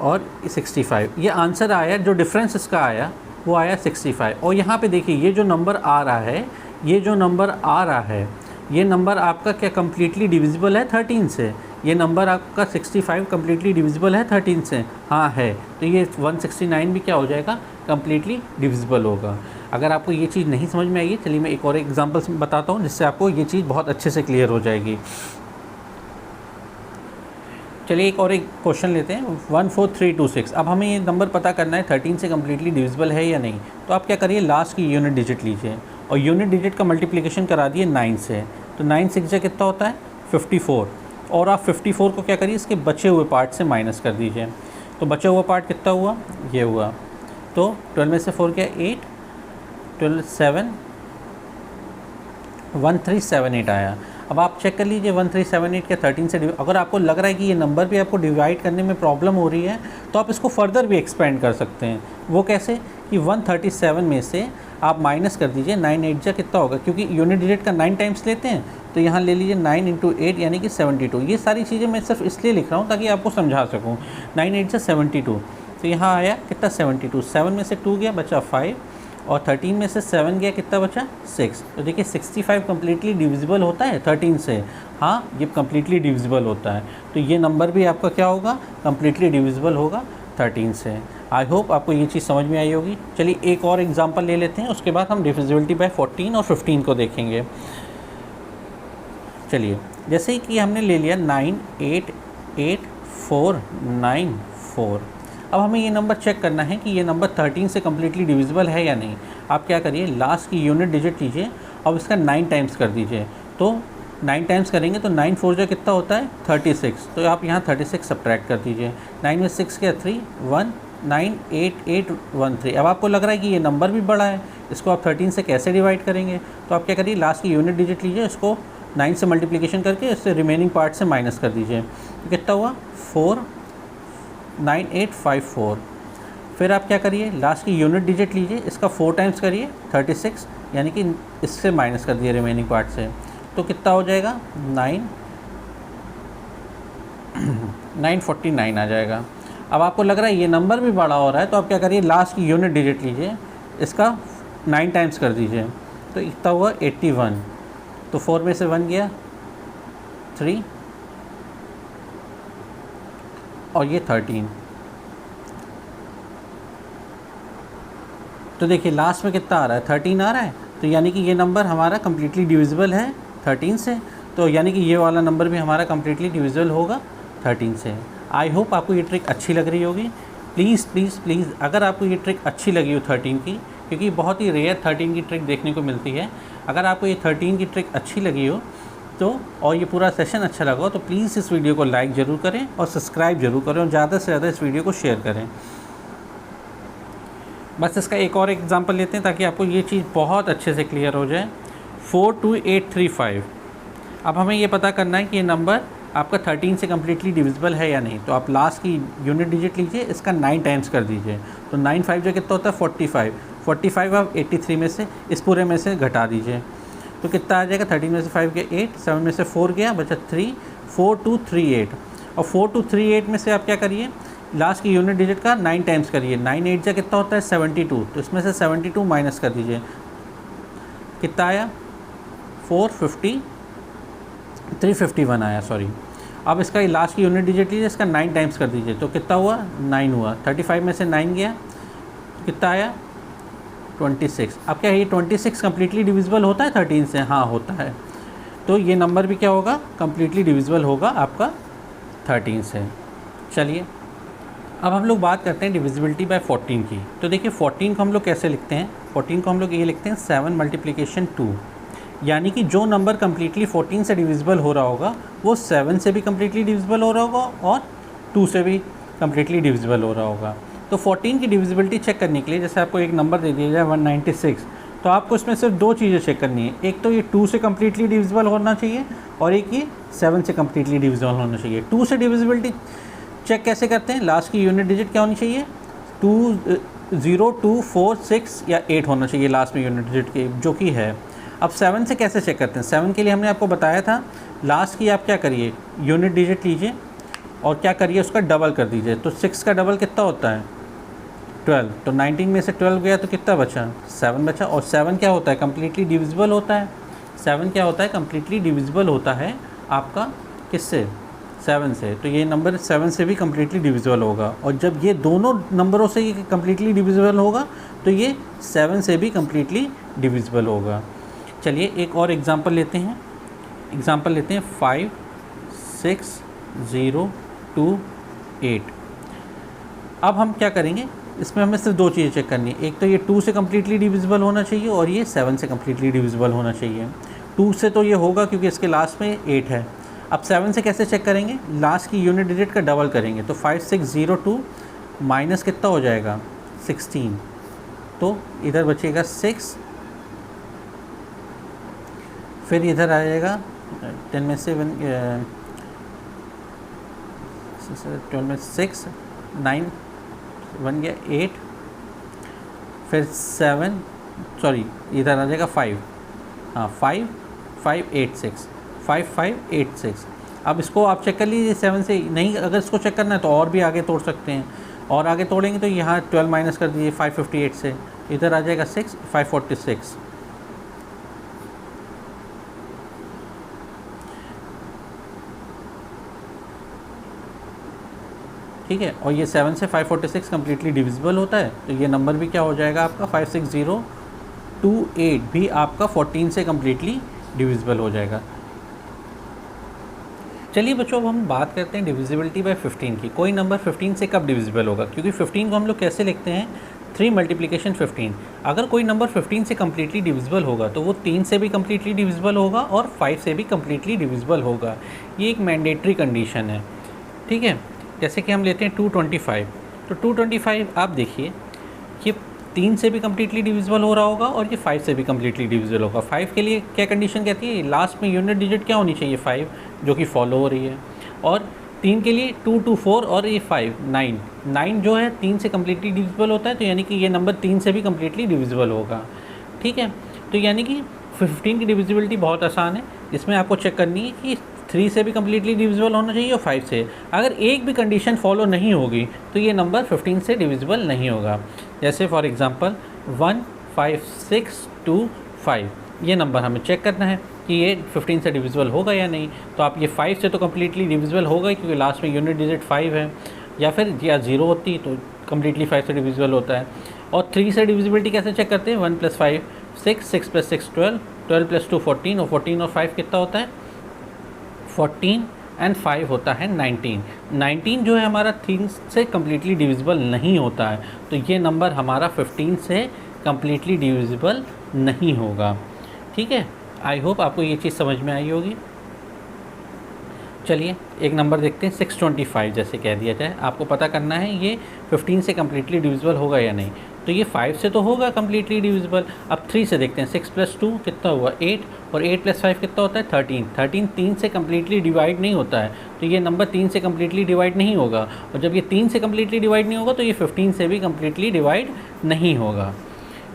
और 65। ये आंसर आया, जो डिफरेंस इसका आया वो आया 65। और यहाँ पे देखिए ये जो नंबर आ रहा है, ये जो नंबर आ रहा है, ये नंबर आपका क्या कम्प्लीटली डिविजिबल है 13 से। ये नंबर आपका 65 कम्प्लीटली डिविजिबल है 13 से, हाँ है। तो ये 169 भी क्या हो जाएगा कम्प्लीटली डिविजिबल होगा। अगर आपको ये चीज़ नहीं समझ में आई, चलिए मैं एक और एग्जांपल बताता हूँ जिससे आपको ये चीज़ बहुत अच्छे से क्लियर हो जाएगी। चलिए एक और एक क्वेश्चन लेते हैं 14326। अब हमें ये नंबर पता करना है 13 से कम्प्लीटली डिविजिबल है या नहीं। तो आप क्या करिए लास्ट की यूनिट डिजिट लीजिए और यूनिट डिजिट का मल्टीप्लिकेशन करा दिए 9 से। तो 9 6 कितना होता है 54, और आप 54 को क्या करिए इसके बचे हुए पार्ट से माइनस कर दीजिए। तो बचा हुआ पार्ट कितना हुआ, ये हुआ। तो 12 में से 4 क्या 8, 12 7 1378 आया। अब आप चेक कर लीजिए 1378 के 13 से अगर आपको लग रहा है कि ये नंबर भी आपको डिवाइड करने में प्रॉब्लम हो रही है तो आप इसको फर्दर भी एक्सपेंड कर सकते हैं। वो कैसे कि 137 में से आप माइनस कर दीजिए 9 8 जा कितना होगा, क्योंकि यूनिट डिजिट का 9 टाइम्स लेते हैं तो यहाँ ले लीजिए 9 × 8 यानी कि 72। ये सारी चीज़ें मैं सिर्फ इसलिए लिख रहा हूँ ताकि आपको समझा सकूँ। 9 8 जा 72, तो यहाँ आया कितना 72, 7 में से 2 गया बचा 5 और 13 में से 7 गया कितना बचा 6। तो देखिए 65 कम्प्लीटली डिविजिबल होता है 13 से, हाँ ये कम्प्लीटली डिविजिबल होता है। तो ये नंबर भी आपका क्या होगा, कम्प्लीटली डिविजिबल होगा 13 से। आई होप आपको ये चीज़ समझ में आई होगी। चलिए एक और एग्जांपल ले लेते हैं, उसके बाद हम डिविजिबिलिटी बाय 14 और 15 को देखेंगे। चलिए जैसे कि हमने ले लिया 9 8 8 4 9 4। अब हमें ये नंबर चेक करना है कि ये नंबर 13 से कम्प्लीटली डिविजिबल है या नहीं। आप क्या करिए, लास्ट की यूनिट डिजिट लीजिए और इसका 9 टाइम्स कर दीजिए। तो 9 टाइम्स करेंगे तो 9 4 जो कितना होता है 36, तो आप यहाँ 36 सब्ट्रैक्ट कर दीजिए। 9 में 6 क्या 3 1 9 8 8 1 3। अब आपको लग रहा है कि ये नंबर भी बड़ा है, इसको आप 13 से कैसे डिवाइड करेंगे। तो आप क्या करिए, लास्ट की यूनिट डिजिट लीजिए, इसको 9 से मल्टीप्लिकेशन करके इससे रिमेनिंग पार्ट से माइनस कर दीजिए। तो कितना हुआ 4 9 8 5 4। फिर आप क्या करिए, लास्ट की यूनिट डिजिट लीजिए, इसका 4 टाइम्स करिए 36 यानी कि इससे माइनस कर दिए रिमेनिंग पार्ट से। तो कितना हो जाएगा 949 आ जाएगा। अब आपको लग रहा है ये नंबर भी बड़ा हो रहा है तो आप क्या करिए, लास्ट की यूनिट डिजिट लीजिए, इसका 9 टाइम्स कर दीजिए। तो इतना हुआ 81। तो 4 में से 1 गया 3 और ये 13। तो देखिए लास्ट में कितना आ रहा है 13 आ रहा है, तो यानी कि ये नंबर हमारा कम्प्लीटली डिविजिबल है 13 से। तो यानी कि ये वाला नंबर भी हमारा कम्प्लीटली डिविजिबल होगा 13 से। आई होप आपको ये ट्रिक अच्छी लग रही होगी। प्लीज़ प्लीज़ प्लीज़ अगर आपको ये ट्रिक अच्छी लगी हो 13 की, क्योंकि बहुत ही रेयर 13 की ट्रिक देखने को मिलती है, अगर आपको ये 13 की ट्रिक अच्छी लगी हो तो और ये पूरा सेशन अच्छा लगा हो तो प्लीज़ इस वीडियो को लाइक ज़रूर करें और सब्सक्राइब ज़रूर करें और ज़्यादा से ज़्यादा इस वीडियो को शेयर करें। बस इसका एक और एग्जांपल लेते हैं ताकि आपको ये चीज़ बहुत अच्छे से क्लियर हो जाए। 42835। अब हमें ये पता करना है कि ये नंबर आपका 13 से कम्प्लीटली डिविजिबल है या नहीं। तो आप लास्ट की यूनिट डिजिट लीजिए, इसका 9 टाइम्स कर दीजिए। तो 9 5 जो कितना होता है 45। 45 आप 83 में से इस पूरे में से घटा दीजिए तो कितना आ जाएगा 13 में से 5 गया 8, 7 में से 4 गया बचा 3, 4238। और 4238 में से आप क्या करिए, लास्ट की यूनिट डिजिट का 9 टाइम्स करिए। 9 8 जा कितना होता है 72, तो इसमें से 72 माइनस कर दीजिए। कितना आया 351 आया, सॉरी। अब इसका लास्ट की यूनिट डिजिट लीजिए, इसका 9 टाइम्स कर दीजिए। तो कितना हुआ 9 हुआ। 35 में से 9 गया तो कितना आया 26। अब क्या ये 26 कम्प्लीटली डिविजिबल होता है 13 से? हाँ होता है। तो ये नंबर भी क्या होगा, कम्प्लीटली डिविजिबल होगा आपका 13 से। चलिए अब हम लोग बात करते हैं डिविजिबिलिटी बाय 14 की। तो देखिए 14 को हम लोग कैसे लिखते हैं, 14 को हम लोग ये लिखते हैं 7 × 2। यानी कि जो नंबर कम्प्लीटली 14 से डिविजिबल हो रहा होगा वो 7 से भी कम्प्लीटली डिविजिबल हो रहा होगा और 2 से भी कम्प्लीटली डिविजिबल हो रहा होगा। तो 14 की डिविजिबिलिटी चेक करने के लिए जैसे आपको एक नंबर दे दिया जाए 196, तो आपको इसमें सिर्फ 2 चीज़ें चेक करनी है। एक तो ये 2 से कम्प्लीटली डिविजिबल होना चाहिए और एक ये 7 से कम्प्लीटली डिविजिबल होना चाहिए। 2 से डिविजिबिलिटी चेक कैसे करते हैं, लास्ट की यूनिट डिजिट क्या होनी चाहिए 2 0 2 4 6 या 8 होना चाहिए लास्ट में यूनिट डिजिट की, जो कि है। अब 7 से कैसे चेक करते हैं, 7 के लिए हमने आपको बताया था लास्ट की आप क्या करिए यूनिट डिजिट लीजिए और क्या करिए उसका डबल कर दीजिए। तो 6 का डबल कितना होता है 12। तो 19 में से 12 गया तो कितना बचा 7 बचा। और 7 क्या होता है कम्प्लीटली डिविजिबल होता है। 7 क्या होता है कम्प्लीटली डिविजिबल होता है आपका किससे 7 से। तो ये नंबर 7 से भी कम्प्लीटली डिविजिबल होगा और जब ये दोनों नंबरों से ये कम्प्लीटली डिविजिबल होगा तो ये 7 से भी कम्प्लीटली डिविजिबल होगा। चलिए एक और एग्जांपल लेते हैं। 5 6 0 2 8। अब हम क्या करेंगे, इसमें हमें सिर्फ 2 चीज़ें चेक करनी है। एक तो ये 2 से कम्प्लीटली डिविजिबल होना चाहिए और ये 7 से कम्प्लीटली डिविजिबल होना चाहिए। 2 से तो ये होगा क्योंकि इसके लास्ट में 8 है। अब 7 से कैसे चेक करेंगे, लास्ट की यूनिट डिजिट का डबल करेंगे। तो 5 6 0 2 माइनस कितना हो जाएगा 16, तो इधर बचेगा 6, फिर इधर आ जाएगा 10 में से 12 में 6, 9 1 गया 8, फिर 7, सॉरी इधर आ जाएगा 5, हाँ 5 5 8 6, 5 5 8 6। अब इसको आप चेक कर लीजिए 7 से, नहीं अगर इसको चेक करना है तो और भी आगे तोड़ सकते हैं, और आगे तोड़ेंगे तो यहाँ 12 माइनस कर दीजिए 558 से, इधर आ जाएगा 6 546। ठीक है, और ये 7 से 546 कम्प्लीटली डिविजिबल होता है, तो ये नंबर भी क्या हो जाएगा आपका 56028 भी आपका 14 से कम्प्लीटली डिविजिबल हो जाएगा। चलिए बच्चों, अब हम बात करते हैं डिविजिबिलिटी बाय 15 की। कोई नंबर 15 से कब डिविजिबल होगा, क्योंकि 15 को हम लोग कैसे लिखते हैं 3 मल्टीप्लिकेशन 15। अगर कोई नंबर 15 से कम्प्लीटली डिविजिबल होगा तो वो 3 से भी कम्प्लीटली डिविजिबल होगा और 5 से भी कम्प्लीटली डिविजिबल होगा। ये एक मैंडेटरी कंडीशन है। ठीक है, जैसे कि हम लेते हैं 225, तो 225 आप देखिए ये 3 से भी कम्प्लीटली डिविजिबल हो रहा होगा और ये 5 से भी कम्प्लीटली डिविजिबल होगा। 5 के लिए क्या कंडीशन कहती है, लास्ट में यूनिट डिजिट क्या होनी चाहिए 5, जो कि फॉलो हो रही है। और 3 के लिए 2 2 4 और ये 5 9 जो है 3 से कम्प्लीटली डिविजिबल होता है, तो यानी कि ये नंबर 3 से भी कम्प्लीटली डिविजिबल होगा। ठीक है, तो यानी कि 15 की डिविजिबिलिटी बहुत आसान है, जिसमें आपको चेक करनी है कि 3 से भी कम्प्लीटली डिविजिबल होना चाहिए और 5 से। अगर एक भी कंडीशन फॉलो नहीं होगी तो ये नंबर 15 से डिविजिबल नहीं होगा। जैसे फॉर एग्जांपल 15625, ये नंबर हमें चेक करना है कि ये 15 से डिविजिबल होगा या नहीं। तो आप ये 5 से तो कम्प्लीटली डिविजिबल होगा क्योंकि लास्ट में यूनिट डिजिट 5 है, या फिर 0 होती तो कम्प्लीटली 5 से डिविजिबल होता है। और 3 से डिविजिबिलिटी कैसे चेक करते हैं, 1 + 5 6, 6 + 6 12, 12 + 2 14, और 14 और 5 कितना होता है 14 एंड 5 होता है 19। 19 जो है हमारा 3 से कम्प्लीटली डिविजिबल नहीं होता है, तो ये नंबर हमारा 15 से कम्प्लीटली डिविजिबल नहीं होगा। ठीक है, आई होप आपको ये चीज़ समझ में आई होगी। चलिए एक नंबर देखते हैं 625, जैसे कह दिया जाए आपको पता करना है ये 15 से कम्प्लीटली डिविजिबल होगा या नहीं। तो ये 5 से तो होगा कम्प्लीटली डिविजिबल। अब 3 से देखते हैं, 6 + 2 कितना हुआ 8, और 8 + 5 कितना होता है 13। 13 3 से कम्प्लीटली डिवाइड नहीं होता है, तो ये नंबर 3 से कम्प्लीटली डिवाइड नहीं होगा। और जब ये 3 से कम्प्लीटली डिवाइड नहीं होगा तो ये 15 से भी कम्प्लीटली डिवाइड नहीं होगा।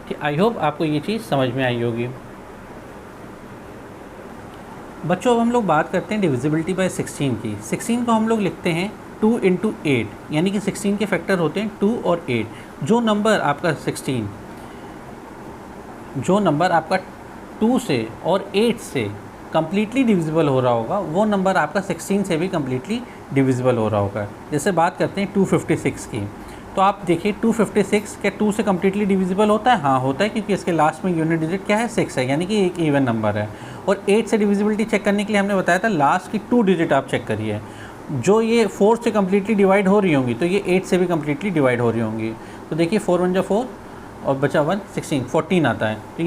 ठीक, आई होप आपको ये चीज़ समझ में आई होगी। बच्चों अब हम लोग बात करते हैं डिविजिबिलिटी बाय 16 की। 16 को हम लोग लिखते हैं 2 × 8, यानी कि 16 के फैक्टर होते हैं 2 और 8। जो नंबर आपका 2 से और 8 से कम्प्लीटली डिविजिबल हो रहा होगा, वो नंबर आपका 16 से भी कम्प्लीटली डिविजिबल हो रहा होगा। जैसे बात करते हैं 256 की, तो आप देखिए 256 क्या 2 से कम्प्लीटली डिविजिबल होता है? हाँ होता है, क्योंकि इसके लास्ट में यूनिट डिजिट क्या है 6 है, यानी कि एक इवन नंबर है। और 8 से डिविजिबिलिटी चेक करने के लिए हमने बताया था लास्ट की 2 डिजिट आप चेक करिए, जो ये 4 से कम्प्लीटली डिवाइड हो रही होंगी तो ये 8 से भी कम्प्लीटली डिवाइड हो रही होंगी। तो देखिए 4 × 1 = 4 और बचा 1 16 14 आता है। तो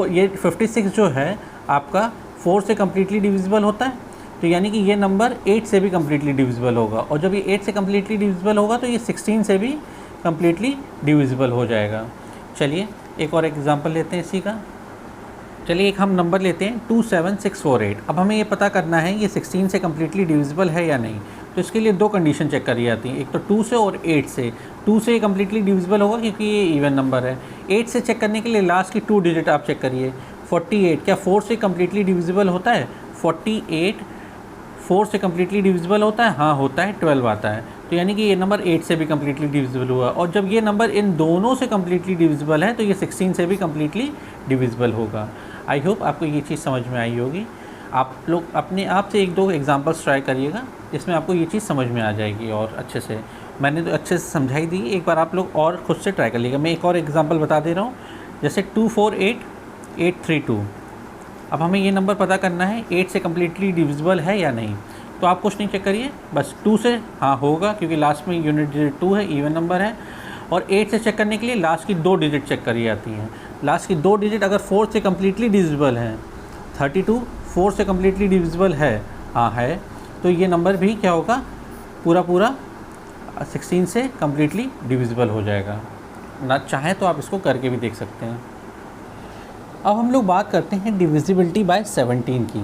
ये 56 जो है आपका 4 से कम्प्लीटली डिविजिबल होता है, तो यानी कि ये नंबर 8 से भी कम्प्लीटली डिविजिबल होगा। और जब ये 8 से कम्प्लीटली डिविजिबल होगा तो ये 16 से भी कम्प्लीटली डिविजिबल हो जाएगा। चलिए एक और एग्जांपल लेते हैं इसी का। चलिए एक हम नंबर लेते हैं 27648। अब हमें ये पता करना है ये 16 से कम्प्लीटली डिविजिबल है या नहीं। तो इसके लिए 2 कंडीशन चेक करी जाती हैं, एक तो 2 से और 8 से। 2 से ये कम्प्लीटली डिविजिबल होगा क्योंकि ये इवन नंबर है। 8 से चेक करने के लिए लास्ट की 2 डिजिट आप चेक करिए। 48 क्या 4 से कम्प्लीटली डिविजिबल होता है? 48 4 से कम्प्लीटली डिविजिबल होता है? हाँ होता है, 12 आता है। तो यानी कि ये नंबर 8 से भी कम्प्लीटली डिविजिबल हुआ। और जब ये नंबर इन दोनों से कम्प्लीटली डिविजिबल है तो ये 16 से भी कम्प्लीटली डिविजिबल होगा। आई होप आपको ये चीज़ समझ में आई होगी। आप लोग अपने आप से 1-2 एग्जांपल्स ट्राई करिएगा, जिसमें आपको ये चीज़ समझ में आ जाएगी। और अच्छे से मैंने तो अच्छे से समझाई दी, एक बार आप लोग और खुद से ट्राई कर लीजिएगा। मैं एक और एग्जांपल बता दे रहा हूँ, जैसे 248832। अब हमें ये नंबर पता करना है 8 से कम्प्लीटली डिविजिबल है या नहीं। तो आप कुछ नहीं चेक करिए, बस 2 से हाँ होगा क्योंकि लास्ट में यूनिट डिजिट 2 है, इवन नंबर है। और 8 से चेक करने के लिए लास्ट की 2 डिजिट चेक करी जाती हैं। लास्ट की 2 डिजिट अगर 4 से कम्प्लीटली डिविजिबल है, 32 4 से कम्प्लीटली डिविजिबल है, हाँ है, तो ये नंबर भी क्या होगा पूरा 16 से कम्प्लीटली डिविजिबल हो जाएगा। ना चाहे तो आप इसको करके भी देख सकते हैं। अब हम लोग बात करते हैं डिविजिबिलिटी बाय 17 की।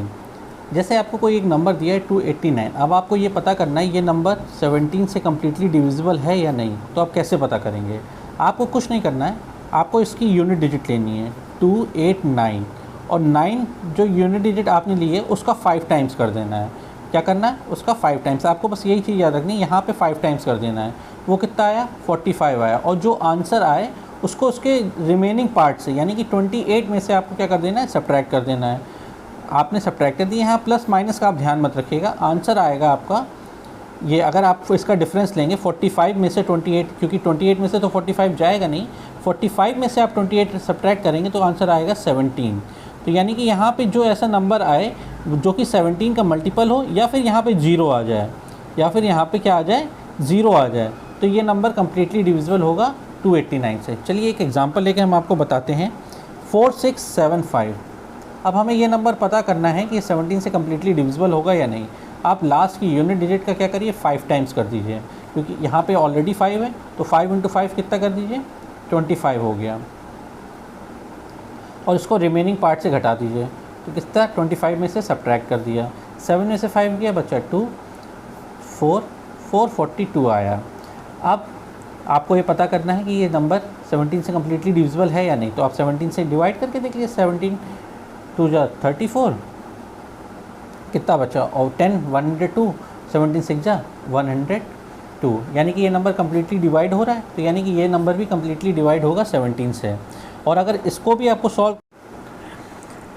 जैसे आपको कोई एक नंबर दिया है 289, अब आपको ये पता करना है ये नंबर 17 से कम्प्लीटली डिविजिबल है या नहीं। तो आप कैसे पता करेंगे? आपको कुछ नहीं करना है, आपको इसकी यूनिट डिजिट लेनी है 289, और 9 जो यूनिट डिजिट आपने ली है उसका 5 टाइम्स कर देना है। क्या करना है? उसका 5 टाइम्स। आपको बस यही चीज़ याद रखनी है, यहाँ पे 5 टाइम्स कर देना है। वो कितना आया? 45 आया। और जो आंसर आए उसको उसके रिमेनिंग पार्ट से, यानी कि 28 में से आपको क्या कर देना है? सब्ट्रैक्ट कर देना है। आपने सब्ट्रैक्ट कर दिया, यहाँ प्लस माइनस का आप ध्यान मत रखिएगा। आंसर आएगा आपका ये, अगर आप इसका डिफरेंस लेंगे 45 में से 28, क्योंकि 28 में से तो 45 जाएगा नहीं, 45 में से आप 28 सब्ट्रैक्ट करेंगे तो आंसर आएगा 17। तो यानी कि यहाँ पे जो ऐसा नंबर आए जो कि 17 का मल्टीपल हो, या फिर यहाँ पे 0 आ जाए, या फिर यहाँ पे क्या आ जाए? 0 आ जाए, तो ये नंबर कम्प्लीटली डिविजिबल होगा 289 से। चलिए एक एग्जांपल लेके हम आपको बताते हैं। 4675। अब हमें ये नंबर पता करना है कि 17 से कम्प्लीटली डिविजिबल होगा या नहीं। आप लास्ट की यूनिट डिजिट का क्या करिए? 5 टाइम्स कर दीजिए, क्योंकि यहाँ पे ऑलरेडी 5 है, तो 5 × 5 कितना कर दीजिए? 25 हो गया। और इसको रिमेनिंग पार्ट से घटा दीजिए, तो कितना? 25 में से सब्ट्रैक्ट कर दिया, 7 में से 5 गया, बचा 2, 442 आया। अब आपको ये पता करना है कि ये नंबर 17 से कम्प्लीटली डिविजिबल है या नहीं। तो आप 17 से डिवाइड करके देख लीजिए, 17 2 जा 34, कितना बचा? और 10 102, 17 6 जा 102, यानी कि ये नंबर कम्प्लीटली डिवाइड हो रहा है। तो यानी कि ये नंबर भी कम्प्लीटली डिवाइड होगा 17 से। और अगर इसको भी आपको सॉल्व,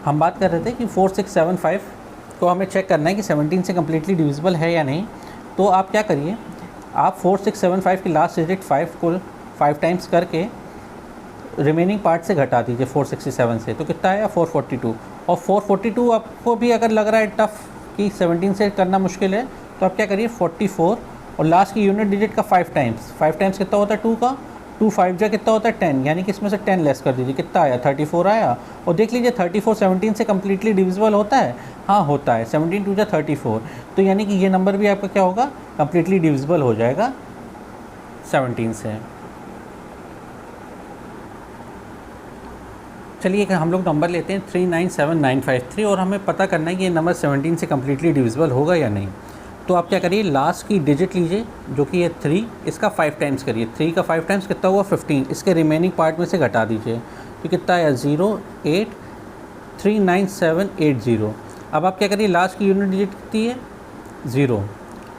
हम बात कर रहे थे कि 4675 को हमें चेक करना है कि 17 से कम्प्लीटली डिविजिबल है या नहीं। तो आप क्या करिए, आप 4675 की लास्ट डिजिट 5 को 5 टाइम्स करके रिमेनिंग पार्ट से घटा दीजिए 467 से, तो कितना आया? 442। और 442 आपको भी अगर लग रहा है टफ़ कि 17 से करना मुश्किल है, तो आप क्या करिए 44 और लास्ट की यूनिट डिजिट का 5 टाइम्स कितना होता है? 2 का 2 5 जा कितना होता है? 10, यानी कि इसमें से 10 लेस कर दीजिए, कितना आया? 34 आया। और देख लीजिए 34 17 से कम्प्लीटली डिविजिबल होता है? हाँ होता है, 17 2 जा 34। तो यानी कि ये नंबर भी आपका क्या होगा? कम्प्लीटली डिविजिबल हो जाएगा 17 से। चलिए हम लोग नंबर लेते हैं 397953, और हमें पता करना है कि ये नंबर 17 से कम्प्लीटली डिविजिबल होगा या नहीं। तो आप क्या करिए, लास्ट की डिजिट लीजिए जो कि ये 3, इसका 5 टाइम्स करिए। 3 का 5 टाइम्स कितना हुआ? 15, इसके रिमेनिंग पार्ट में से घटा दीजिए, तो कितना आया? 0839780। अब आप क्या करिए, लास्ट की यूनिट डिजिट कितनी है? 0।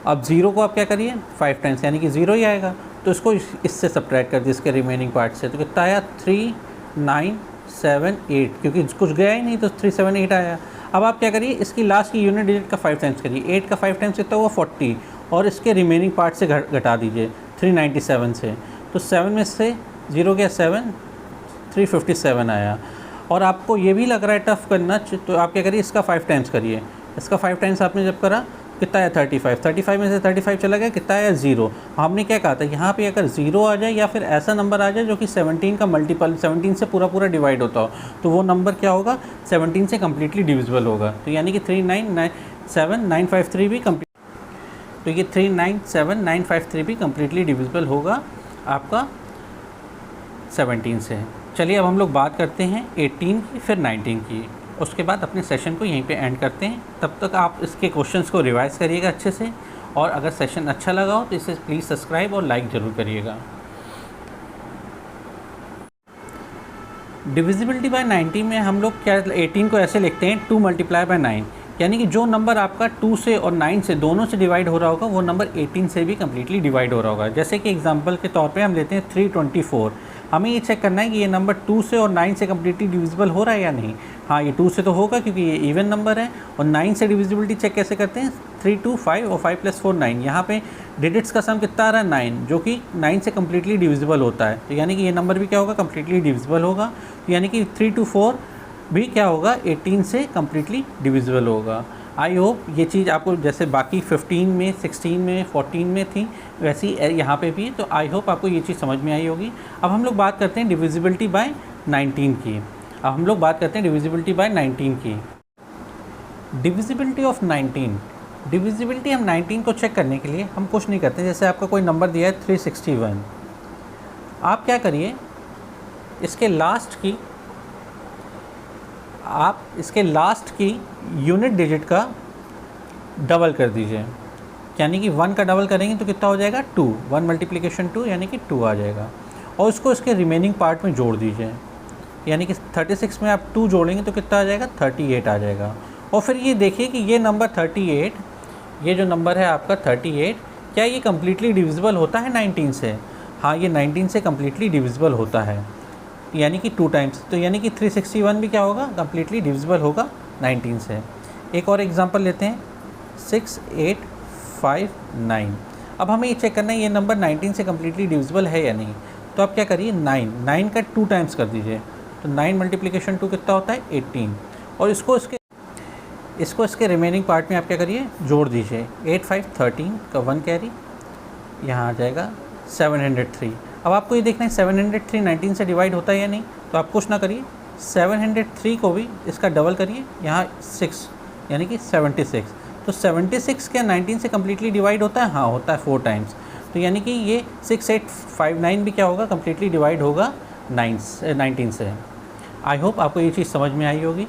अब 0 को आप क्या करिए 5 टाइम्स, यानी कि 0 ही आएगा, तो इसको इससे सब्ट्रैक्ट कर दिए इसके रिमेनिंग पार्ट से, तो कितना आया? 3978, क्योंकि कुछ गया ही नहीं तो 378 आया। अब आप क्या करिए, इसकी लास्ट की यूनिट डिजिट का 5 टाइम्स करिए। 8 का 5 टाइम्स कितना हुआ? 40, और इसके रिमेनिंग पार्ट से घटा दीजिए 397 से, तो 7 में से 0 गया 7, 357 आया। और आपको ये भी लग रहा है टफ़ करना, तो आप क्या करिए, इसका 5 टाइम्स करिए। इसका 5 टाइम्स आपने जब करा कितना आया? 35 में से 35 चला गया, कितना आया? 0। हमने क्या कहा था, यहाँ पे अगर 0 आ जाए या फिर ऐसा नंबर आ जाए जो कि 17 का मल्टीपल, 17 से पूरा डिवाइड होता हो, तो वो नंबर क्या होगा? 17 से कम्प्लीटली डिविजिबल होगा। तो यानी कि 397953 भी कम्प्लीट, तो ये 397953 भी कम्प्लीटली डिविजिबल होगा आपका 17 से। चलिए अब हम लोग बात करते हैं 18 की, फिर 19 की, उसके बाद अपने सेशन को यहीं पे एंड करते हैं। तब तक आप इसके क्वेश्चंस को रिवाइज़ करिएगा अच्छे से, और अगर सेशन अच्छा लगा हो तो इसे प्लीज़ सब्सक्राइब और लाइक ज़रूर करिएगा। डिविजिबिलिटी बाय 90 में हम लोग क्या 18 को ऐसे लिखते हैं 2 × 9, यानी कि जो नंबर आपका 2 से और 9 से दोनों से डिवाइड हो रहा होगा वो नंबर 18 से भी कम्प्लीटली डिवाइड हो रहा होगा। जैसे कि एग्जांपल के तौर पे हम लेते हैं 324। हमें ये चेक करना है कि ये नंबर 2 से और 9 से कम्प्लीटली डिविजिबल हो रहा है या नहीं। हाँ, ये 2 से तो होगा क्योंकि ये इवन नंबर है। और 9 से डिविजिबिलिटी चेक कैसे करते हैं? 3 2 5 और 5 + 4 9। यहाँ पे डिजिट्स का सम कितना आ रहा है? 9, जो कि 9 से कम्प्लीटली डिविजिबल होता है। तो यानी कि ये नंबर भी क्या होगा? कम्प्लीटली डिविजिबल होगा। तो यानी कि 3 2 4 भी क्या होगा? 18 से कम्प्लीटली डिविजिबल होगा। आई होप ये चीज़ आपको जैसे बाकी 15 में, 16 में, 14 में थी वैसी यहाँ पे भी, तो आई होप आपको ये चीज़ समझ में आई होगी। अब हम लोग बात करते हैं डिविजिबिलिटी बाय 19 की। अब हम लोग बात करते हैं डिविजिबिलिटी बाय 19 की। डिविजिबिलिटी ऑफ 19, डिविजिबिलिटी हम 19 को चेक करने के लिए हम कुछ नहीं करते। जैसे आपका कोई नंबर दिया है 361, आप क्या करिए, इसके लास्ट की यूनिट डिजिट का डबल कर दीजिए, यानी कि 1 का डबल करेंगे तो कितना हो जाएगा 2, 1 मल्टीप्लिकेशन 2 यानी कि 2 आ जाएगा। और उसको इसके रिमेनिंग पार्ट में जोड़ दीजिए, यानी कि 36 में आप 2 जोड़ेंगे तो कितना आ जाएगा 38 आ जाएगा। और फिर ये देखिए कि ये नंबर 38, ये जो नंबर है आपका 38, क्या ये कम्प्लीटली डिविजिबल होता है 19 से? हाँ, ये 19 से कम्प्लीटली डिविजिबल होता है, यानी कि 2 टाइम्स। तो यानी कि 361 भी क्या होगा, कम्प्लीटली डिविजिबल होगा 19 से। एक और एग्जांपल लेते हैं, 6859। अब हमें ये चेक करना है ये नंबर 19 से कम्प्लीटली डिविजिबल है या नहीं। तो आप क्या करिए, 9 का 2 टाइम्स कर दीजिए, तो 9 मल्टीप्लिकेशन 2 कितना होता है 18। और इसको इसके रिमेनिंग पार्ट में आप क्या करिए, जोड़ दीजिए। 8 5 13 का 1 कैरी, यहाँ आ जाएगा 703। अब आपको ये देखना है 703 19 से डिवाइड होता है या नहीं। तो आप कुछ ना करिए, 703 को भी इसका डबल करिए, यहाँ 6 यानी कि 76। तो 76 क्या 19 से कम्प्लीटली डिवाइड होता है? हाँ, होता है 4 टाइम्स। तो यानी कि ये 6859 भी क्या होगा, कम्प्लीटली डिवाइड होगा 19 से। आई होप आपको ये चीज़ समझ में आई होगी।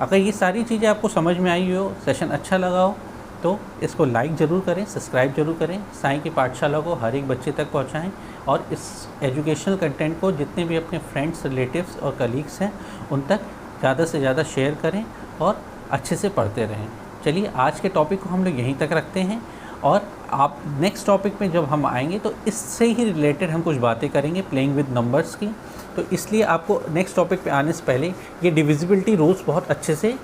अगर ये सारी चीज़ें आपको समझ में आई हो, सेशन अच्छा लगा हो, तो इसको लाइक ज़रूर करें, सब्सक्राइब जरूर करें, साईं की पाठशाला को हर एक बच्चे तक पहुंचाएं और इस एजुकेशनल कंटेंट को जितने भी अपने फ्रेंड्स, रिलेटिव्स और कलीग्स हैं उन तक ज़्यादा से ज़्यादा शेयर करें और अच्छे से पढ़ते रहें। चलिए, आज के टॉपिक को हम लोग यहीं तक रखते हैं और आप नेक्स्ट टॉपिक में जब हम आएंगे तो इससे ही रिलेटेड हम कुछ बातें करेंगे, प्लेइंग विद नंबर्स की। तो इसलिए आपको नेक्स्ट टॉपिक पे आने से पहले ये डिविजिबिलिटी रूल्स बहुत अच्छे से